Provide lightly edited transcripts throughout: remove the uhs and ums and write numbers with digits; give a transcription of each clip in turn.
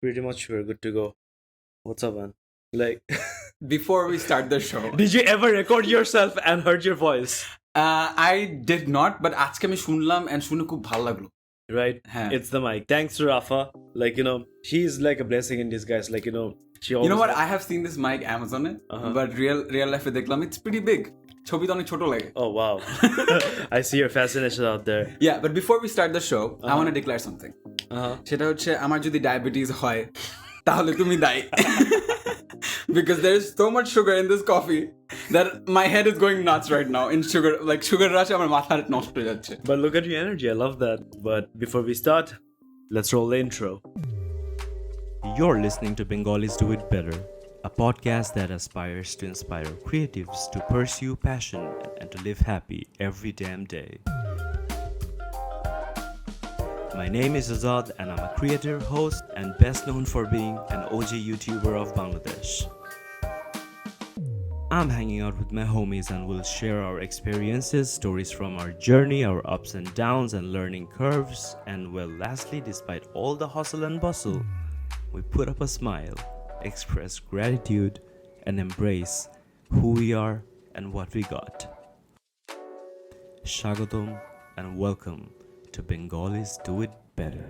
Pretty much we're good to go. What's up, man? Like, Before we start the show, did you ever record yourself and heard your voice? I did not, but আজকে আমি শুনলাম and শুনে খুব ভালো লাগলো. Right? হ্যাঁ. It's the mic. Thanks to Rafa. Like, she's like a blessing in disguise. Like, she always. You know what? I have seen this mic Amazon but real life দেখলাম it's pretty big. ছবিতে অনেক ছোট লাগে. Oh, wow. I see your fascination out there. Yeah, but before we start the show, I want to declare something. সেটা হচ্ছে আমার যদি diabetes হয় তাহলে তুমি দায়ী. Because there's so much sugar in this coffee that my head is going nuts right now in sugar. Like sugar rush আমার মাথা নষ্ট হয়ে যাচ্ছে. But look at your energy. I love that. But before we start, let's roll the intro. You're listening to Bengalis Do It Better, a podcast that aspires to inspire creatives to pursue passion and to live happy every damn day. My name is Azad and I'm a creator, host, and best known for being an OG YouTuber of Bangladesh. I'm hanging out with my homies and we'll share our experiences, stories from our journey, our ups and downs and learning curves. And well, lastly, despite all the hustle and bustle, we put up a smile, express gratitude, and embrace who we are and what we got. Shagatom and welcome to Bengalis Do It Better.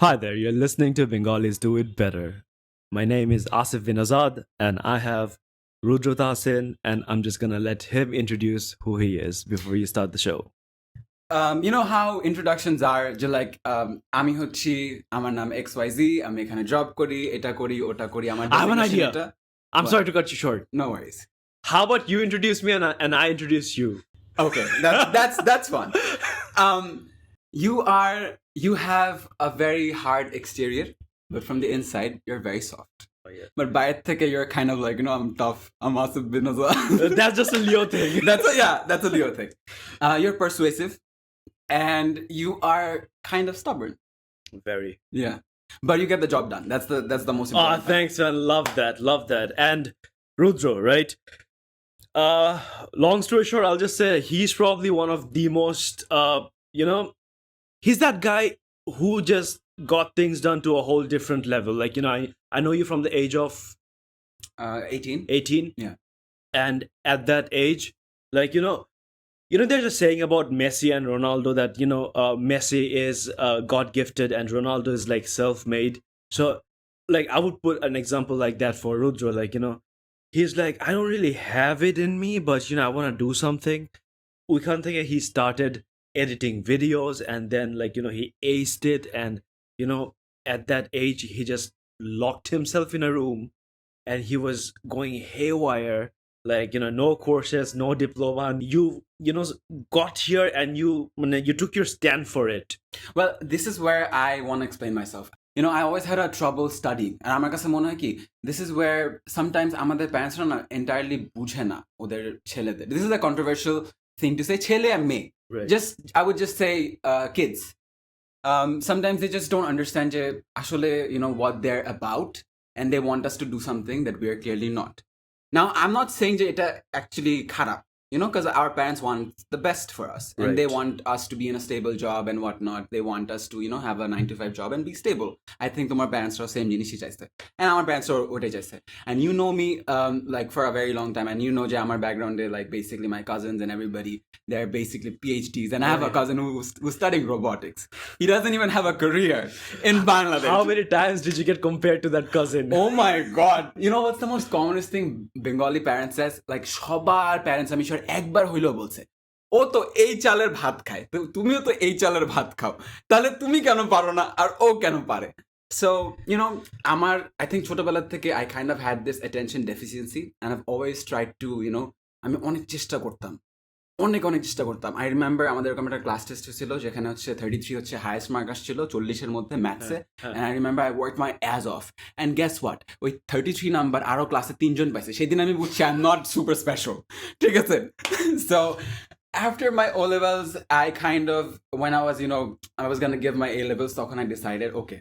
Hi there, you're listening to Bengalis Do It Better. My name is Asif bin Azad and I have Rudro Tahsinn, and I'm just gonna let him introduce who he is before you start the show. You know how introductions are যে like আমি হচ্ছি আমার নাম XYZ আমি এখানে job করি এটা করি ওটা করি আমার I have an designation idea. এটা. I'm What? sorry to cut you short. No worries. How about you introduce me and I introduce you? Okay, that's fun. You have a very hard exterior, but from the inside you're very soft. Oh, yeah. But by থেকে you're kind of like, I'm tough. I'm Asif bin Azad. That's just a Leo thing. That's a Leo thing. You're persuasive, and you are kind of stubborn. Very. Yeah, but you get the job done. That's the most important. Thanks, man. Love that. And Rudro, right? Long story short, I'll just say he's probably one of the most, he's that guy who just got things done to a whole different level. Like, I know you from the age of 18. 18. Yeah. And at that age, like, there's a saying about Messi and Ronaldo that, Messi is God gifted and Ronaldo is like self-made. So, like, I would put an example like that for Rudro. Like, he's like, I don't really have it in me, but, I want to do something. We can't think he started editing videos and then, like, he aced it. And, at that age, he just locked himself in a room and he was going haywire. Like, no courses, no diploma. And you got here and you took your stand for it. Well, this is where I want to explain myself. I always had a trouble studying. And আমার কাছে মনে হয় কি, this is where sometimes আমাদের parents না entirely বুঝে না ওদের ছেলেদের. This is a controversial thing to say, ছেলে and মেয়ে. Right. I would just say kids. Sometimes they just don't understand যে আসলে, what they're about, and they want us to do something that we are clearly not. Now, I'm not saying that এটা actually খারাপ, because our parents want the best for us. And Right. they want us to be in a stable job and whatnot. They want us to, have a 9-to-5 job and be stable. I think তোমার parents are same জিনিসই চাইছে. And our parents are ওটাই চাইছে. And you know me, like for a very long time. And you know যে আমার background, like basically my cousins and everybody, they're basically PhDs. And I have a cousin who's studying robotics. He doesn't even have a career in Bangladesh. How many times did you get compared to that cousin? Oh my god. You know what's the most commonest thing Bengali parents says? Like সবার parents আমি sure একবার হইলো বলছে ও তো এই চালের ভাত খায়, তো তুমিও তো এই চালের ভাত খাও, তাহলে তুমি কেন পারো না আর ও কেন পারে? So, আমার I think ছোটবেলা থেকে I kind of had this attention deficiency and I've always tried to, আমি অনেক চেষ্টা করতাম. I remember আমাদের এরকম একটা ক্লাস টেস্ট ছিল যেখানে হচ্ছে 33 হচ্ছে হাইয়েস্ট মার্ক আসছিল 40-এর মধ্যে ম্যাথসে. And I remember I worked my ass off. And guess what? ওই 33 নাম্বার আরো ক্লাসে 3 জন পাইছে. সেদিন আমি বুঝছি I'm not super special. ঠিক আছে? So after my O levels, I kind of, when I was, I was going to give my A levels, তখন I decided, okay,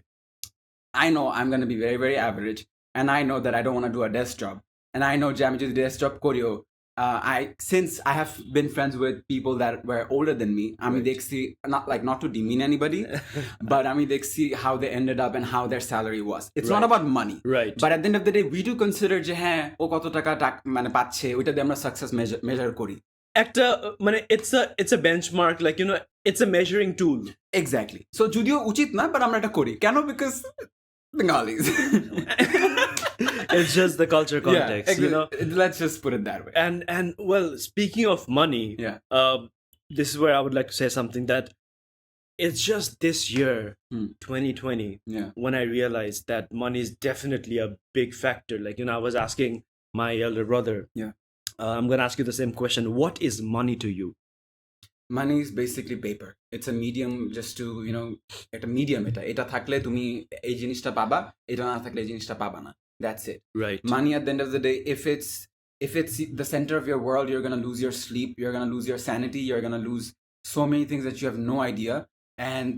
I know I'm going to be very, very average. And I know that I don't want to do a desk job. And I know যে আমি যদি desk job করিও since I have been friends with people that were older than me, I mean, Right. not to demean anybody, but I mean, they see how they ended up and how their salary was. It's not Right. about money. Right. But at the end of the day, we do consider যে হ্যাঁ ও কত টাকা মানে পাচ্ছে ওইটা দিয়ে আমরা success measure করি। একটা মানে it's a benchmark, like it's a measuring tool. Exactly, so যদিও উচিত না বাট আমরা এটা করি কেন, because Bengalis. It's just the culture context, Let's just put it that way. And well, speaking of money, Yeah. this is where I would like to say something, that it's just this year, 2020, Yeah. when I realized that money is definitely a big factor. Like, I was asking my elder brother, Yeah. I'm going to ask you the same question. What is money to you? Money is basically paper. It's a medium just to, এটা medium এটা থাকলে তুমি এই জিনিসটা পাবা, এটা না থাকলে এই জিনিসটা পাবা না. That's it. Right. Money at the end of the day, if it's the center of your world, you're going to lose your sleep, you're going to lose your sanity, you're going to lose so many things that you have no idea. And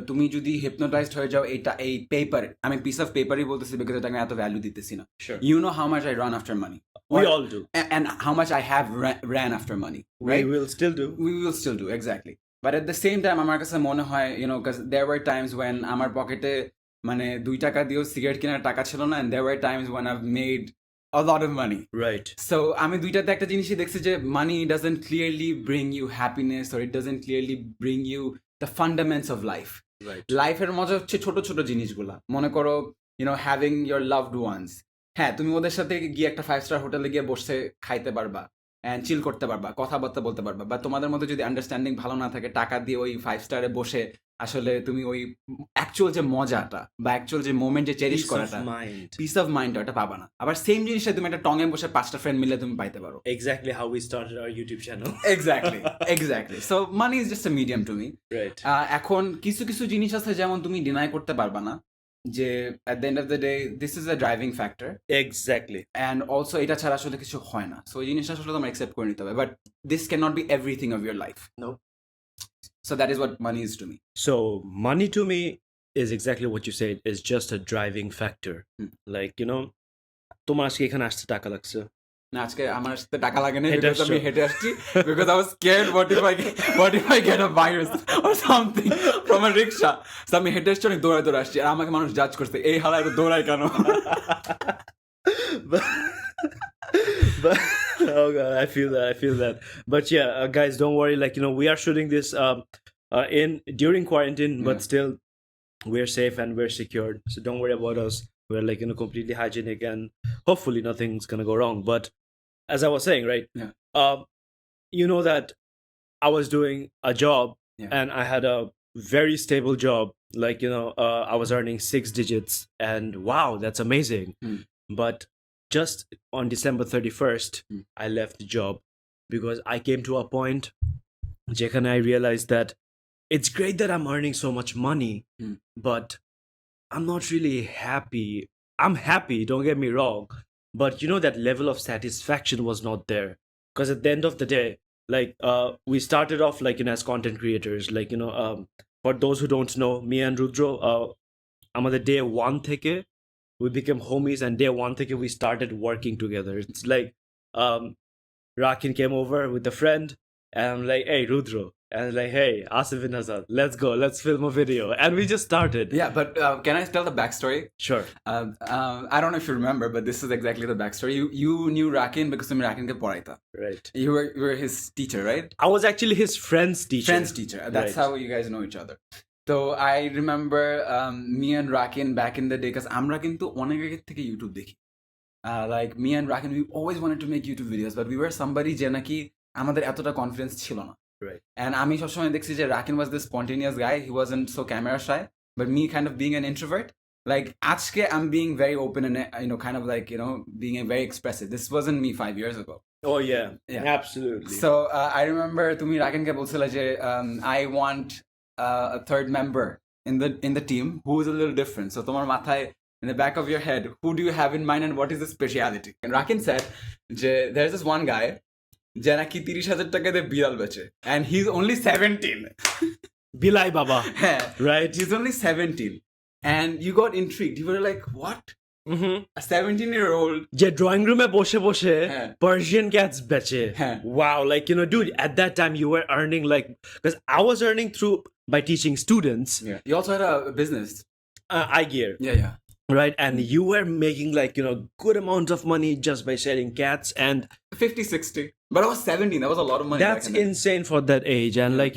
তুমি যদি hypnotized হয়ে যাও এই paper, আমি piece of পেপারই বলতেছি because এটা আমি এত ভ্যালু দিতেছি না. Sure. You know how much I run after money. We all do. And how much I have ran after money. Right? We will still do. We will still do, exactly. But at the same time, আমার কাছে মনে হয়, because there were times when আমার পকেটে মানে 2 টাকা দিয়েও cigarette কেনার টাকা ছিল না, and there were times when I've made a lot of money. Right. So আমি দুইটাতে একটা জিনিসই দেখছি যে money doesn't clearly bring you happiness, or it doesn't clearly bring you the fundamentals of life. Right. লাইফের মজা হচ্ছে ছোট ছোট জিনিসগুলা, মনে করো having your loved ones. হ্যাঁ, তুমি ওদের সাথে গিয়ে একটা 5-star হোটেলে গিয়ে বসে খাইতে পারবা and chill করতে পারবা, কথাবার্তা বলতে পারবা, বা তোমাদের মধ্যে যদি আন্ডারস্ট্যান্ডিং ভালো না থাকে, টাকা দিয়ে ওই 5-starে বসে আসলে তুমি ওই অ্যাকচুয়াল যে মজাটা বা অ্যাকচুয়াল যে মোমেন্ট যে চেরিশ করাটা, পিস অফ মাইন্ড ওটা পাবা না। আবার সেম জিনিসটা তুমি একটা টঙে বসে 5টা ফ্রেন্ড মিলে তুমি পাইতে পারো। Exactly how we started our YouTube channel. Exactly. So money is just a medium to me. Right. এখন কিছু কিছু জিনিস আছে যেমন তুমি ডিনাই করতে পারবা না যে at the end of the day this is a driving factor. Exactly. And also এটা ছাড়া আসলে কিছু হয় না, সো এই জিনিসটা আসলে তোমার অ্যাকসেপ্ট করে নিতে হবে, but this cannot be everything of your life. No. So that is what money is to me. So money to me is exactly what you said, is just a driving factor. Like, তোমার আজকে এখানে আসতে টাকা লাগছে না, আজকে আমার সাথে টাকা লাগে না, হেঁটে because আমি আসছো? হেঁটে আসছি, because I was scared what if I get a virus or something from a rickshaw. So আমি হেঁটে আসছি, অনেক দৌড়ায় আসছি, আর আমাকে মানুষ জাজ করছে এই হালা এত দৌড়ায় কেন। but oh god, I feel that. But yeah, guys, don't worry, like, we are shooting this in during quarantine, but Yeah. still we're safe and we're secured, so don't worry about us. We're like, completely hygienic, and hopefully nothing's gonna go wrong. But as I was saying, right, Yeah. you know that I was doing a job, Yeah. and I had a very stable job, like, I was earning 6 digits, and wow, that's amazing. But just on December 31st, I left the job because I came to a point, Jake, and I realized that it's great that I'm earning so much money, but I'm not really happy. I'm happy, don't get me wrong, but that level of satisfaction was not there. Because at the end of the day, like, we started off like, as content creators, like, for those who don't know, me and Rudro, আমাদের day 1 থেকে we became homies, and day 1 থেকে we started working together. It's like, Rakin came over with a friend, and I'm like, hey, Rudro. And like, hey, Asif and Azad, let's go, let's film a video. And we just started. Yeah, but can I tell the backstory? Sure. I don't know if you remember, but this is exactly the backstory. You knew Rakin because তুমি Rakinকে পড়াইতা. Right. You were his teacher, right? I was actually his friend's teacher. That's Right. how you guys know each other. So I remember me and Rakin back in the day, because আমরা কিন্তু অনেক আগে থেকে YouTube দেখি, like me and Rakin, we always wanted to make YouTube videos, but we were somebody যে নাকি আমাদের এতটা কনফিডেন্স ছিল না। Right. And আমি সবসময় দেখছি যে Rakin was this spontaneous guy, he wasn't so camera shy, but me kind of being an introvert, like আজকে I'm being very open and kind of like being very expressive. This wasn't me 5 years ago. Oh yeah. Yeah. Absolutely. So I remember তুমি Rakinকে বলছিলে যে I want a third member in the team who is a little different. So তোমার মাথায়, in the back of your head, who do you have in mind and what is the speciality? And Rakin said যে there's this one guy যে নাকি 30,000 টাকা দিয়ে বিড়াল বেচে, and he's only 17. Bilai Baba. হ্যাঁ, Right. he's only 17. And you got intrigued. You were like, what? A 17-year-old. যে drawing রুমে বসে বসে হ্যাঁ। Persian cats বেচে হ্যাঁ। wow like dude at that time you were earning like because I was earning through by teaching students Yeah. You also had a business. eye gear Yeah. right and you were making like good amount of money just by selling cats and 50, 60. But I was 17. That was a lot of money. that's back in then. insane for that age and like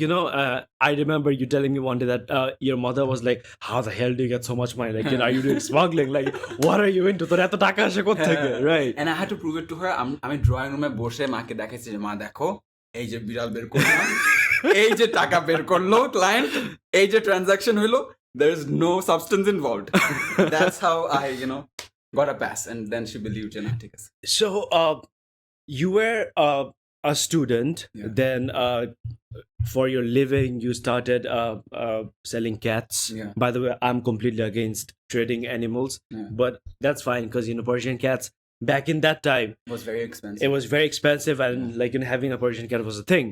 I remember you telling me one day that your mother was like how the hell do you get so much money like are you doing smuggling like what are you into তোর এত টাকা আসে কোথা থেকে right And I had to prove it to her. আমি drawing রুমে বসে মাকে দেখাইছি যে মা দেখো এই যে বিড়াল বের করলাম এই যে টাকা বের করলো ক্লায়েন্ট এই যে ট্রানজাকশন হইলো there is no substance involved. That's how I got a pass and then she believed ঠিক আছে so you were a student then for your living you started selling cats by the way I'm completely against trading animals but that's fine because Persian cats back in that time was very expensive. It was very expensive and like having a Persian cat was a thing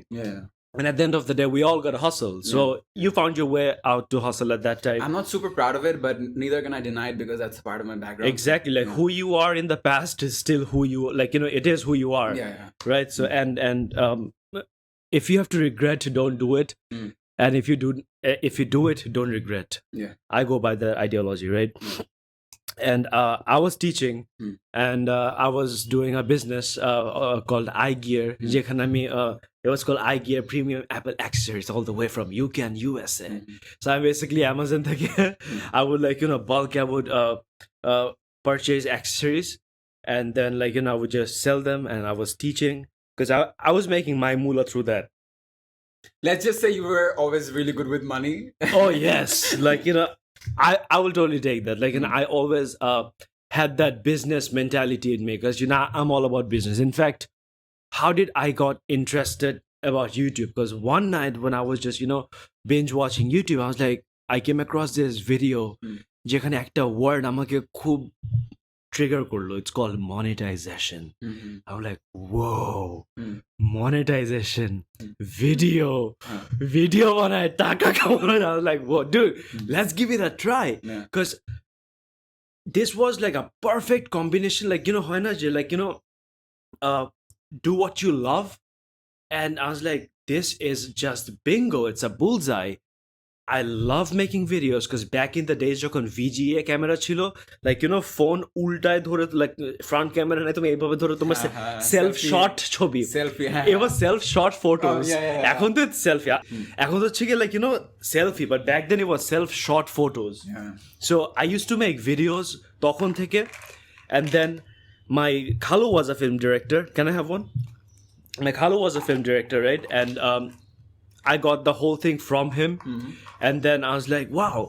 and at the end of the day we all got to hustle so you found your way out to hustle at that time. I'm not super proud of it but neither can I deny it because that's part of my background. Exactly like who you are in the past is still who you like it is who you are right so and if you have to regret don't do it and if you do it don't regret. I go by the ideology right and I was teaching and I was doing a business called eye gear যেখানে আমি it was called eye gear premium Apple accessories all the way from UK and USA so I basically Amazon থেকে I would like bulk I would purchase accessories and then like I would just sell them and I was teaching because I was making my moolah through that. Let's just say you were always really good with money. Oh yes like I will totally take that like I always had that business mentality in me because I'm all about business. In fact how did I got interested about YouTube because one night when I was just binge watching YouTube I was like I came across this video যেখানে একটা word আমাকে খুব trigger করলো it's called monetization. I'm like whoa monetization video বানায় টাকা কামানো I was like whoa dude let's give it a try because this was like a perfect combination like হয় না যে like do what you love and I was like this is just bingo it's a bullseye. I love making videos because back in the days যখন VGA camera ছিল like phone উল্টায় ধরে like front camera নাই তুমি এইভাবে ধরে তোমার self shot ছবি it was self shot photos এখন তো selfie এখন তো হচ্ছে কি like selfie but back then it was self shot photos so I used to make videos তখন থেকে and then my Khalu was a film director. Can I have one? My Khalu was a film director right and I got the whole thing from him and then I was like wow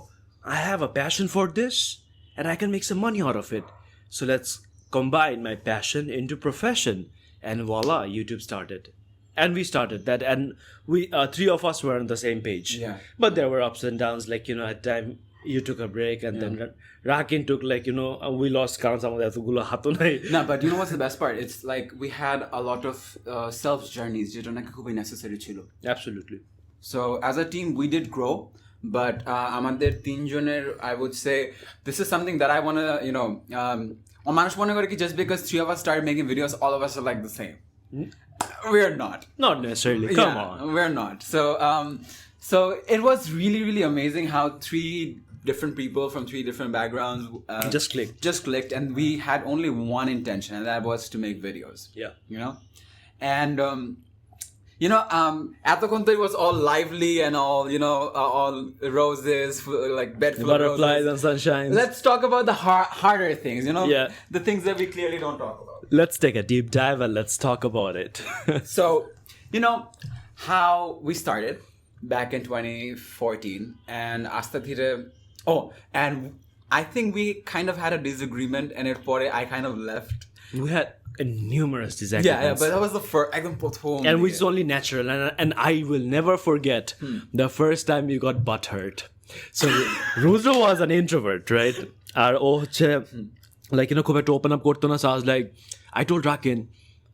I have a passion for this and I can make some money out of it so let's combine my passion into profession and voila YouTube started and we started that and we three of us were on the same page but there were ups and downs like at time you took a break and then Rakin took like we lost count some of এতগুলো হাতও নাই no but you know what's the best part it's like we had a lot of self journeys যেটা নাকি খুবই necessary ছিল absolutely so as a team we did grow but আমাদের তিনজনের I would say this is something that I want to মানুষ মনে করে কি just because three of us started making videos all of us are like the same we're not necessarily come on we're not so it was really really amazing how three different people from three different backgrounds just clicked and we had only one intention and that was to make videos and এতক্ষণ তো it was all lively and all all roses like bed full butterflies of and sunshine. Let's talk about the harder things the things that we clearly don't talk about. Let's take a deep dive and let's talk about it. So how we started back in 2014 and asta dhire and I think we kind of had a disagreement and I kind of left. We had numerous disagreements. Yeah, but that was the first. And which is only natural. And I will never forget the first time you got butthurt. So Rudro was an introvert, right? Like খুব একটা open up করতো না. So I was like, I told Rakin,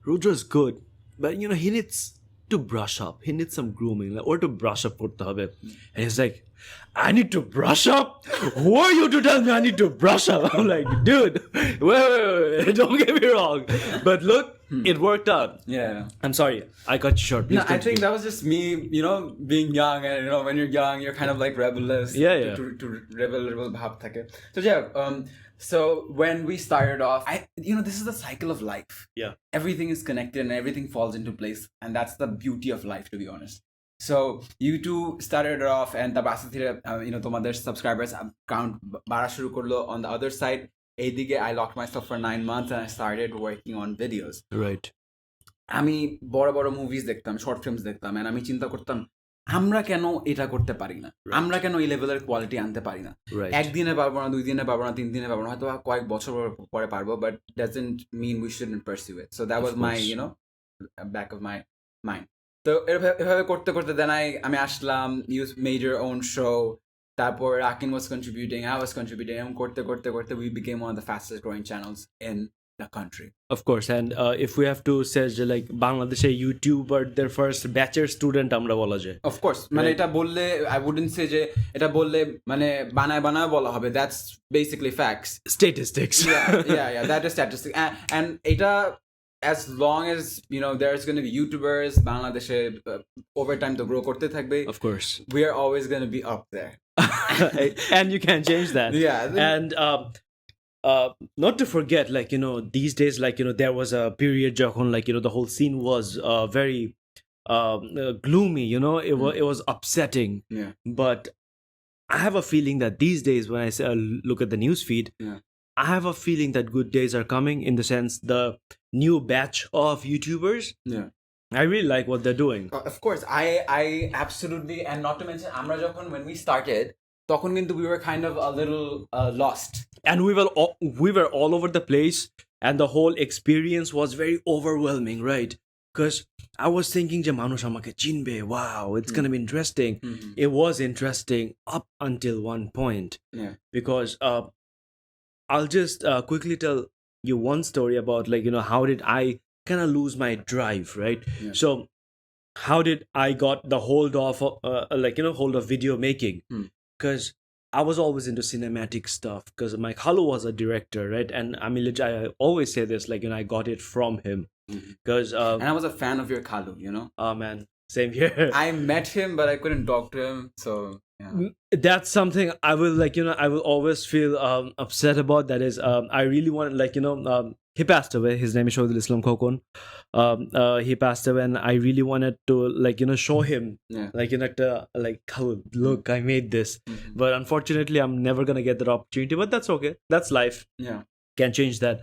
Rudro is good, but he needs to brush up. He needs some grooming, or to brush up করতে হবে. And he's like, I need to brush up? Who are you to tell me I need to brush up? I'm like, dude, wait, don't get me wrong. But look, it worked out. Yeah. I'm sorry, I cut you short. Please No, I think continue. that was just me, being young, and when you're young, you're kind of like rebellious. Yeah. To rebel bhab thake. So yeah, so when we started off, this is the cycle of life. Yeah. Everything is connected and everything falls into place, and that's the beauty of life, to be honest. So you two started off, and the basithira, tomader subscribers count bara shuru korlo. On the other side, এইদিকে I locked myself for 9 months and I started working on videos. Right. আমি বড় বড় movies দেখতাম, short films দেখতাম, and আমি চিন্তা করতাম আমরা কেন এটা করতে পারি না, আমরা কেন এই লেভেলের কোয়ালিটি আনতে পারি না। একদিনে পারবো না, 2 দিনে পারবো না, 3 দিনে পারবো না, হয়তো কয়েক বছর পরে পারবো, but doesn't mean we shouldn't pursue it. So that was my back of my mind. তো এভাবে করতে করতে দেন আমি আসলাম, you made your own show, তারপর Rakin was contributing, I was contributing, এবং করতে করতে করতে we became one of the fastest growing channels in the country. Of course, and if we have to say like Bangladesh YouTuber their first batcher student আমরা বলা যায়। Of course, মানে এটা বললে I wouldn't say যে এটা বললে মানে বানায় বলা হবে, that's basically facts. Statistics. yeah, that is statistics. And এটা, as long as there's going to be YouTubers বাংলাদেশে over time to grow করতে থাকবে, of course we are always going to be up there. And you can't change that. Yeah. And not to forget, like these days, like there was a period যখন like the whole scene was very gloomy, it was upsetting. Yeah. But I have a feeling that these days, when I look at the news feed, I have a feeling that good days are coming, in the sense the new batch of YouTubers, I really like what they're doing. Of course, I absolutely, and not to mention আমরা যখন when we started তখন কিন্তু we were kind of a little lost, and we were all over the place, and the whole experience was very overwhelming, right? Because I was thinking যে মানুষ আমাকে চিনবে, wow, it's gonna be interesting. It was interesting up until one point. Because I'll just quickly tell you one story about like how did I kind of lose my drive, right? So how did I got the hold of hold of video making? Because I was always into cinematic stuff, because my Khalu was a director, right? And I mean, I always say this, like I got it from him, because and I was a fan of your Khalu, oh man, same here. I met him, but I couldn't talk to him, so yeah. That's something I will I will always feel upset about. That is, I really wanted he passed away. His name is Shohidul Islam Khokon. He passed away, and I really wanted to show him, look, I made this. But unfortunately, I'm never gonna get that opportunity. But that's okay. That's life. Yeah, can't change that.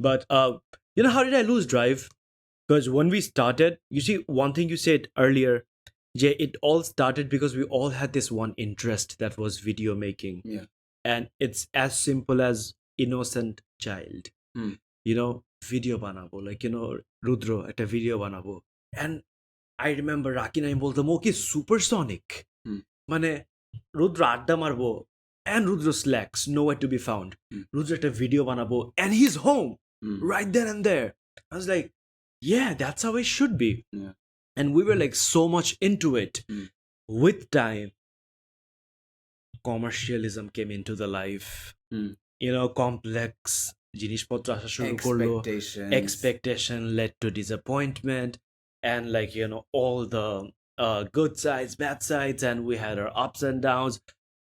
But how did I lose drive? Because when we started, you see, one thing you said earlier, Jay, it all started because we all had this one interest, that was video making. Yeah, and it's as simple as innocent child. Video banabo, Rudro at a video banabo. And I remember Rakin I boltam okay supersonic. Mane Rudro adda marbo, and Rudro slacks nowhere to be found. Rudro at a video banabo, and he's home right then and there. I was like, yeah, that's how it should be. Yeah. And we were like so much into it. With time, commercialism came into the life. Complex জিনিসপত্র আসা শুরু করলো, expectation led to disappointment, and all the good sides, bad sides, and we had our ups and downs.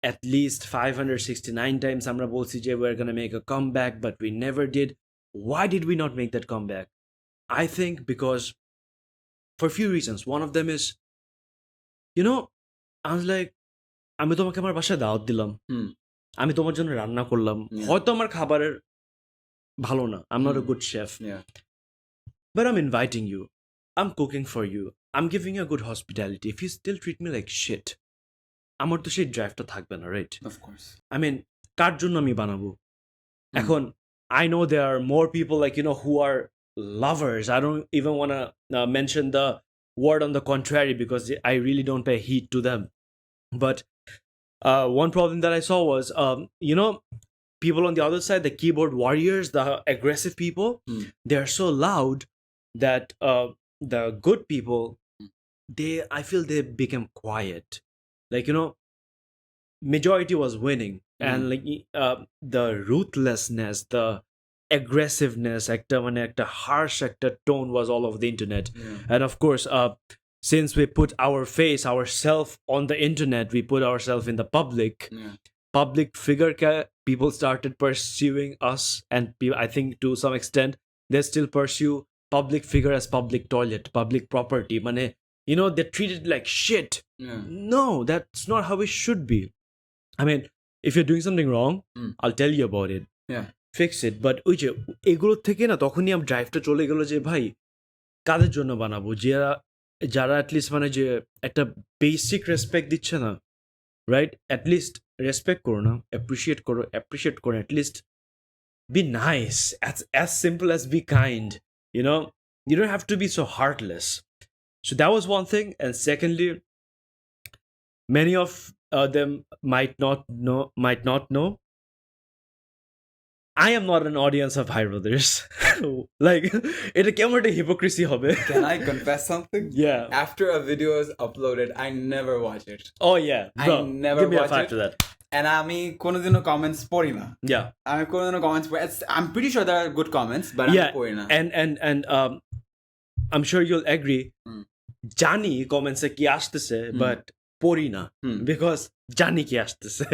At least 569 times আমরা বলছি যে we're gonna make a comeback, but we never did. Why did we not make that comeback? I think because for a few reasons. One of them is, I was like, আমি তোমাকে আমার বাসায় দাওয়াত দিলাম, আমি তোমার জন্য রান্না করলাম, হয়তো আমার খাবারের ভালো না, I'm not a good chef, but I'm inviting you, I'm cooking for you, I'm giving you a good hospitality. If you still treat me like shit, আমার তো সেই ড্রাইভটা থাকবে না, right? Of course. I mean, কার জন্য আমি বানাবো? এখন I know there are more people who are lovers. I don't even want to mention the word on the contrary, because I really don't pay heed to them. But one problem that I saw was, people on the other side, the keyboard warriors, the aggressive people, they're so loud that the good people, I feel they became quiet. Majority was winning, and the ruthlessness, aggressiveness, একটা harsh একটা tone was all over the internet. Yeah. And of course, since we put our face, ourself on the internet, we put ourselves in the Yeah. public figure. People started pursuing us, and I think to some extent they still pursue public figure as public toilet, public property. They treat it like shit. Yeah. No, that's not how it should be. I mean, if you're doing something wrong, I'll tell you about it. Yeah. Fix it. But ওই যে এগুলোর থেকে না তখনই আমার ড্রাইভটা চলে গেল যে ভাই কাদের জন্য বানাবো, যারা অ্যাটলিস্ট যে একটা বেসিক রেসপেক্ট দিচ্ছে না, রাইট? অ্যাটলিস্ট রেসপেক্ট করো না, অ্যাপ্রিসিয়েট করো, at least be nice, as simple as be kind. You don't have to be so heartless. So that was one thing. And secondly, many of them might not know I am not an audience of High Brothers. Like, এটা কেমন একটা hypocrisy হবে. Can I confess something? Yeah. After a video is uploaded, I never watch it. Oh yeah, bro, I never give me watch a fact it. to that. And আমি কোনোদিনও comments পড়ি না। Yeah. আমি কোনোদিনও comments পড়ি। I'm pretty sure there are good comments, but আমি পড়ি না। And I'm sure you'll agree. জানি comments এ কি আসতেছে, but পড়ি না, because জানি কি আসতেছে।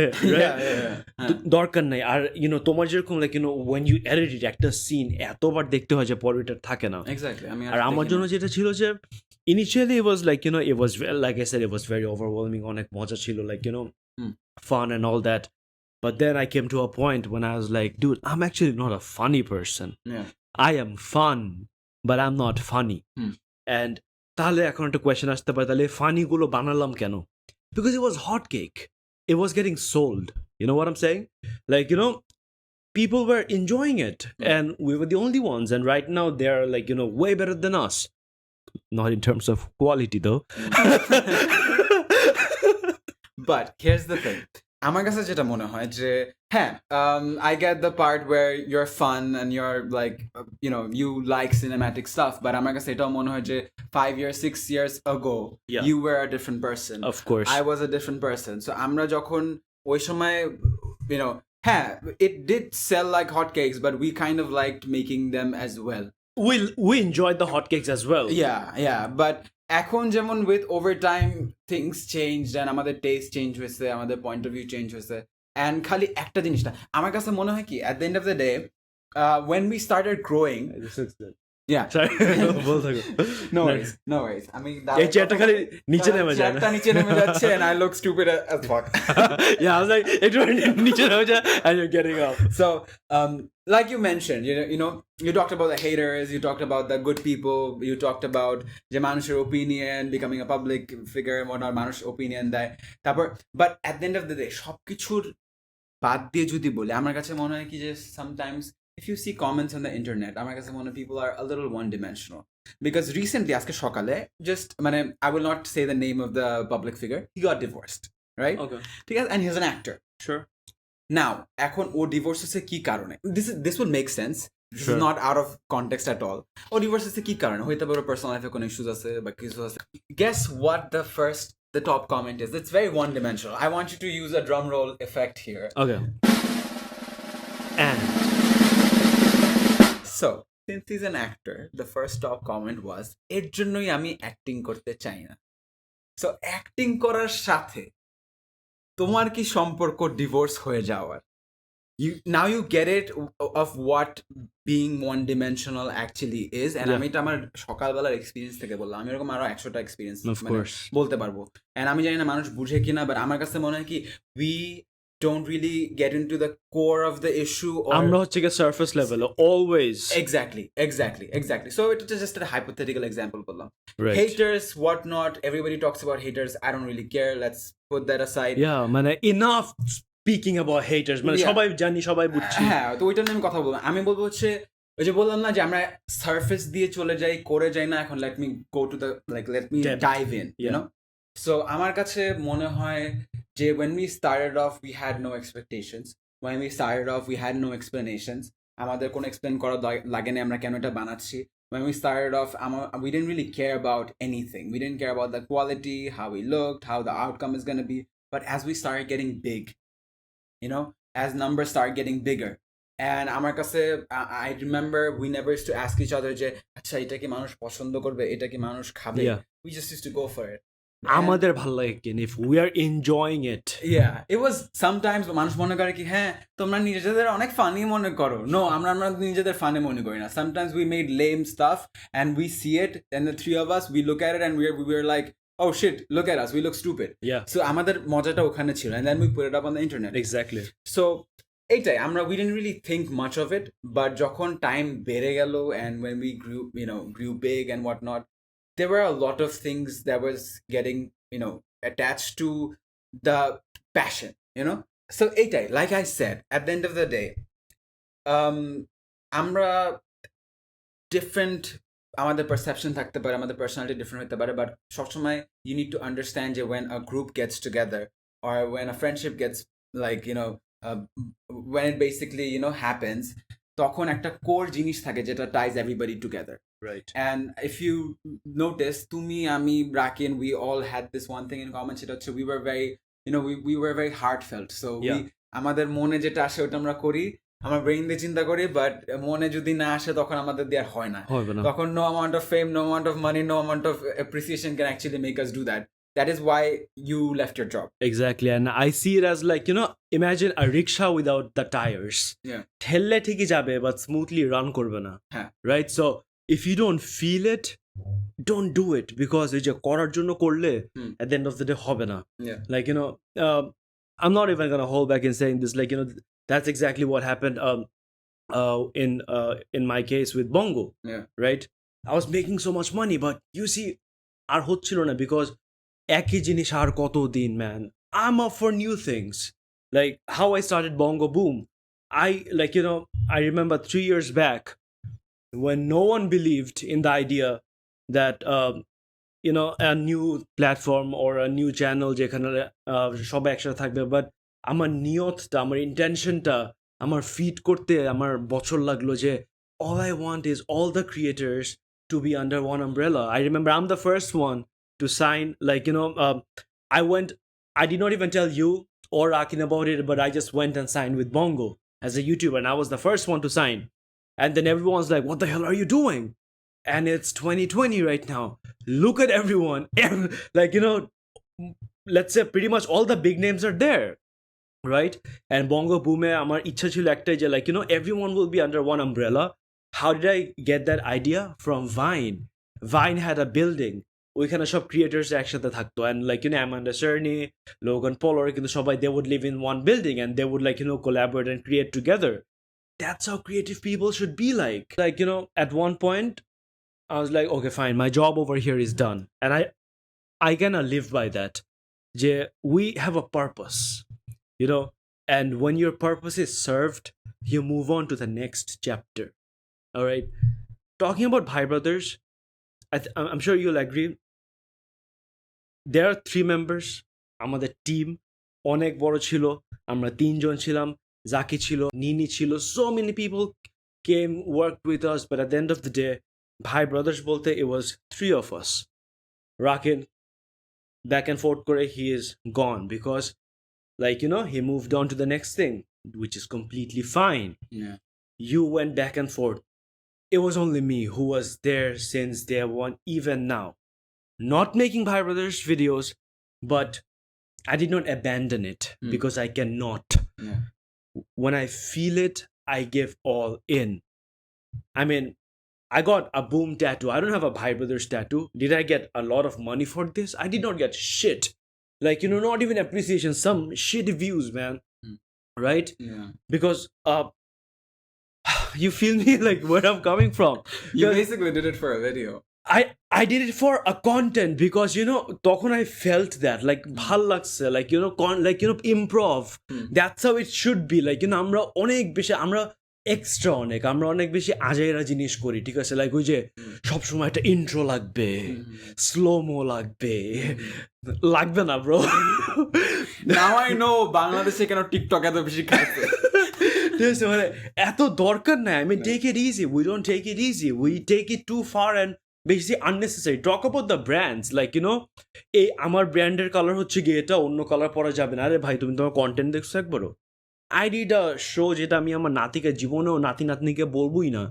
দরকার নাই। আর তোমার যেরকম when you edit it, একটা সিন এতবার দেখতে হয় যে পরে এটা থাকে না। Exactly. আর আমার জন্য যেটা ছিল যে initially it was it was like I said, it was very overwhelming. অনেক মজা ছিল, fun and all that. But then I came to a point when I was like, dude, I'm actually not a funny person. Yeah. I am fun, but I'm not funny. And তাহলে এখন একটা question আসতে পারে, তাহলে funny গুলো বানালাম কেন? Because it was hotcake. It was getting sold. You know what I'm saying? People were enjoying it, and we were the only ones. And right now they're way better than us. Not in terms of quality though. But here's the thing. আমার কাছে যেটা মনে হয় যে হ্যাঁ, I get the part where you're fun and you're you like cinematic stuff, but আমার কাছে এটাও মনে হয় যে 5 years 6 years ago you were a different person. Of course. I was a different person. So আমরা যখন ওই সময় হ্যাঁ, it did sell like hotcakes, but we kind of liked making them as well. We enjoyed the hotcakes as well. Yeah, but এখন যেমন with overtime things changed and আমাদের taste change হয়েছে, আমাদের point of view change হয়েছে, and খালি একটা জিনিসটা আমার কাছে মনে হয় কি, at the end of the day, when we started growing, yeah, sorry, no worries. I mean, এই চেয়ারটা খালি নিচে নেমে যায়, চেয়ারটা নিচে নেমে যাচ্ছে and I look stupid as fuck. Yeah, I was like, একটু নিচে নেমে যায় and you're getting up. So like you mentioned, you talked about the haters, you talked about the good people, you talked about যে মানুষের opinion, becoming a public figure and whatnot, মানুষ opinion দেয় তারপর, but at the end of the day সবকিছুর বাদ দিয়ে যদি বলি, আমার কাছে মনে হয় কি যে sometimes if you see comments on the internet, আমার কাছে মনে হয় people are a little one-dimensional. Because recently, আজকে সকালে, I will not say the name of the public figure, he got divorced, right? Okay. ঠিক আছে, and he's an actor. Sure. Now, এখন ও divorce হচ্ছে কি কারণে? This would make sense. This is not out of context at all. O divorce হচ্ছে কি কারণে? হয়তো বা personal life এ কোনো issues আছে বা কিছু আছে. Guess what the top comment is? It's very one-dimensional. I want you to use a drum roll effect here. Okay. And so, since he's an actor, the first top comment was, এর জন্যই আমি acting করতে চাই না. So, acting করার সাথে তোমার কি সম্পর্ক ডিভোর্স হয়ে যাওয়ার? Now you get it of what being one-dimensional actually is. And আমি এটা আমার সকালবেলার এক্সপিরিয়েন্স থেকে বললাম, আমি এরকম আরো 100টা এক্সপিরিয়েন্স বলতে পারবো, and আমি জানি না মানুষ বুঝে কিনা, বাট আমার কাছে মনে হয় কি we don't really get into the core of the issue, or আমরা হচ্ছে কি surface level always. Exactly. So it's just a hypothetical example বললাম. Right. Haters, whatnot, everybody talks about haters. I don't really care. Let's put that aside. Yeah, enough speaking about haters. সবাই জানি, সবাই বুঝছি। হ্যাঁ, তো ওইটা নিয়ে আমি কথা বলবো। আমি বলবো হচ্ছে ওই যে বললাম না যে আমরা সারফেস দিয়ে চলে যাই, করে যাই না, এখন let me go to the let me dive in, you know? So আমার কাছে মনে হয় যে when we started off we had no expectations, when we started off we had no explanations, আমাদের কোনো explain করা লাগে না আমরা কেন এটা বানাচ্ছি. When we started off we didn't really care about anything. We didn't care about the quality, how we looked, how the outcome is going to be. But as we started getting big, as numbers start getting bigger, and আমার কাছে I remember we never used to ask each other যে আচ্ছা এটা কি মানুষ পছন্দ করবে, এটা কি মানুষ খাবে, Yeah. we just used to go for it. And আমাদের ভাল লাগে কিন if we are enjoying it. yeah, it was sometimes মানুষ মনে করে কি হ্যাঁ তোমরা নিজেদের অনেক ফানি মনে করো, no আমরা নিজেদের ফানি মনে করি না. Sometimes we made lame stuff and we see it and the three of us we look at it and we were like oh shit, look at us, we look stupid. Yeah. So আমাদের মজাটা ওখানে ছিল and then we put it up on the internet. Exactly. So এইটাই আমরা we didn't really think much of it, but যখন time বেড়ে গেল and when we grew big and whatnot, there were a lot of things that was getting attached to the passion, so এইটাই like I said at the end of the day আমরা different আমাদের perception থাকতে পারে, আমাদের personality different হতে পারে, but সবসময় you need to understand that when a group gets together or when a friendship gets like when it basically happens, তখন একটা core জিনিস থাকে যেটা ties everybody together. Right. And if you notice, তুমি আমি Bracken, we all had this one thing in common, সেটা হচ্ছে we were very we were very heartfelt. So Yeah. আমাদের মনে যেটা আসে ওটা আমরা করি, আমরা ব্রেইন দিয়ে চিন্তা করি, বাট মনে যদি না আসে তখন আমাদের দিয়ে আর হয় না. তখন no amount of fame, no amount of money, no amount of appreciation can actually make us do that. That is why you left your job. Exactly. And I see it as like, imagine a rickshaw without the tires. Yeah. ঠেললে ঠিকই যাবে, but smoothly run করবে না. হ্যাঁ. Right? So if you don't feel it, don't do it, because এই যে করার জন্য করলে at the end of the day হবে না. Yeah. Like, I'm not even gonna hold back in saying this, like, that's exactly what happened in my case with Bongo. Yeah. Right? I was making so much money, but you see আর হচ্ছিল না because একই জিনিস আর কতদিন, man. I'm up for new things. Like how I started Bongo Boom. I remember 3 years back when no one believed in the idea that a new platform or a new channel যেখানে সবাই একসাথে থাকবে, but আমার নিয়তটা, আমার ইন্টেনশনটা, আমার fit করতে আমার বছর লাগলো যে all I want is all the creators to be under one umbrella. I remember I'm the first one to sign, I did not even tell you or Akin about it, but I just went and signed with Bongo as a YouTuber, and I was the first one to sign. And then everyone's like, what the hell are you doing? And it's 2020 right now. Look at everyone. Let's say pretty much all the big names are there. Right? And Bongo Boom amar ichha chilo ektai je everyone will be under one umbrella. How did I get that idea? From Vine. Vine had a building. ওইখানে সব creators একসাথে থাকতো, and Amanda Cerny, Logan Paul, কিন্তু সবাই, they would live in one building and they would collaborate and create together. That's how creative people should be like. At one point I was like, okay, fine, my job over here is done, and I gonna live by that. We have a purpose, and when your purpose is served, you move on to the next chapter. All right, talking about Bhai Brothers, I'm sure you'll agree, there are 3 members. আমাদের team অনেক বড় ছিল, আমরা 3 জন ছিলাম, জাকি ছিল, নিনি ছিল, so many people came, worked with us, but at the end of the day, Bhai Brothers bolte, it was 3 of us. Rakin back and forth kore, he is gone because he moved on to the next thing, which is completely fine. Yeah. You went back and forth. It was only me who was there since day one, even now. Not making Bhai Brothers videos, but I did not abandon it because I cannot. Yeah. When I feel it, I give all in. I mean, I got a Boom tattoo. I don't have a Bhai Brothers tattoo. Did I get a lot of money for this? I did not get shit. Not even appreciation. Some shit views, man. Right? Yeah. Because you feel me, like where I'm coming from. You basically did it for a video. I did it for a content because তখন I felt that ভাল লাগছে, improv. That's how it should be. আমরা অনেক বেশি, আমরা extra আমরা অনেক বেশি আজাইরা জিনিস করি, ঠিক আছে? ওই যে সবসময় একটা ইন্ট্রো লাগবে, স্লোমো লাগবে না ব্রো। Now I know বাংলাদেশে কেন টিকটক এত বেশি খাচ্ছে। মানে এত দরকার নাই। I mean, take it easy. We don't take it easy. We take it too far and basically unnecessary. Talk about the brands, এই আমার ব্র্যান্ডের কালার হচ্ছে গিয়ে এটা, অন্য কালার পরা যাবে না। আরে ভাই, তুমি তোমার কন্টেন্ট দেখছো একবারও? I did a show যেটা আমি আমার নাতিকে জীবনেও নাতি নাতনিকে বলবোই না,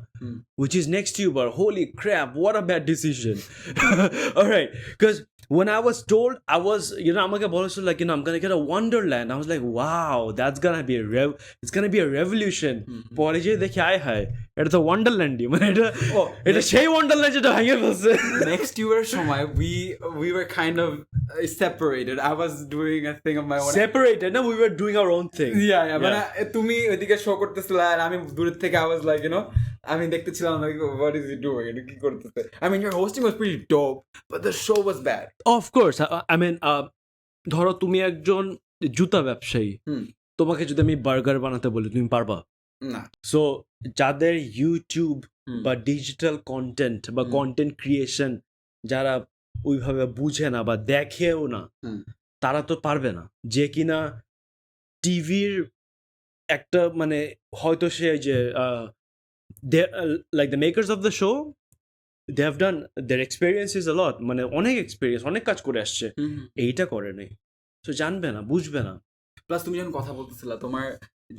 which is next tuber. Holy crap, what a bad decision. All right, because when I was told, I was, আমাকে বলেছিল like, I'm gonna get a wonderland. I was like, wow, that's gonna be it's gonna be a revolution. পরে যে দেখি আয় হায় এটা তো ওয়ান্ডারল্যান্ডই, মানে এটা সেই ওয়ান্ডারল্যান্ড যেটা ভেঙে ফেলছে। নেক্সট ইউরের সময় we were kind of separated. I was doing a thing of my own. Separated, no, we were doing our own thing. Yeah, মানে তুমি ওইদিকে শো করতেছিলে আর আমি দূরের থেকে I was like, আমি দেখতেছিলাম like, what is he doing? এটা কি করতেছে? I mean, your hosting was pretty dope, but the show was bad. Of course, I mean, ধরো তুমি একজন জুতা ব্যবসায়ী, তোমাকে যদি আমি বার্গার বানাতে বলি তুমি পারবা না? সো যাদের ইউটিউব বা ডিজিটাল কন্টেন্ট বা কন্টেন্ট ক্রিয়েশন যারা ওইভাবে বুঝে না বা দেখেও না, তারা তো পারবে না। যে কিনা টিভির একটা মানে হয়তো সে যে like the makers of the show, they have done their experience is a lot, মানে অনেক এক্সপিরিয়েন্স, অনেক কাজ করে আসছে, এইটা করে নাই, তো জানবে না, বুঝবে না। প্লাস তুমি যখন কথা বলতেছিলা তোমার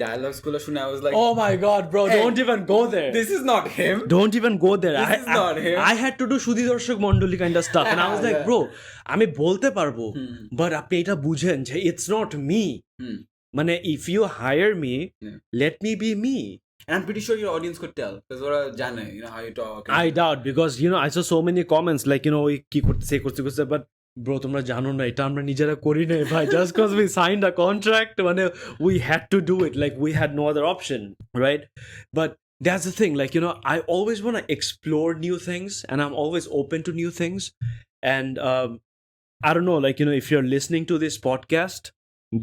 dialogues গুলো শুনে I was like, oh my god bro, hey, don't even go there, this is not him, don't even go there, this is not him. I had to do সুধী দর্শক মন্ডলী kind of stuff and I was like bro আমি বলতে পারবো but আপনি এটা বুঝেন যে it's not me, মানে if you hire me let me be me. And I'm pretty sure your audience could tell because ওরা জানে how you talk. I doubt because I saw so many comments like ওই কি করতে but bro তোমরা জানো না এটা আমরা নিজেরা করি না ভাই, just because we signed a contract মানে we had to do it, like we had no other option, right? But that's the thing, like I always want to explore new things and I'm always open to new things, and I don't know, like if you're listening to this podcast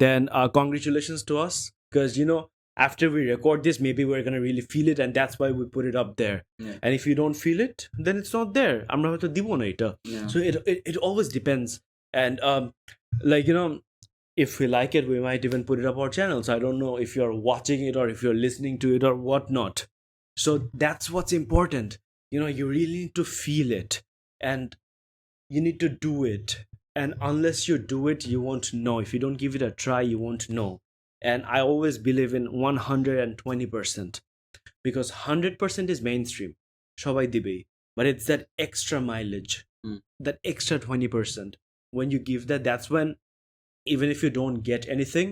then congratulations to us, because after we record this maybe we're gonna really feel it and that's why we put it up there. And if you don't feel it then it's not there, আমরা হয়তো দিব না এটা। So it always depends, and like if we like it we might even put it up our channels. I don't know if you're watching it or if you're listening to it or whatnot. So that's what's important, you really need to feel it and you need to do it, and unless you do it you won't know. If you don't give it a try you won't know. And I always believe in 120%, because 100% is mainstream, সবাই দিবেই, but it's that extra mileage, that extra 20%. When you give that, that's when even if you don't get anything,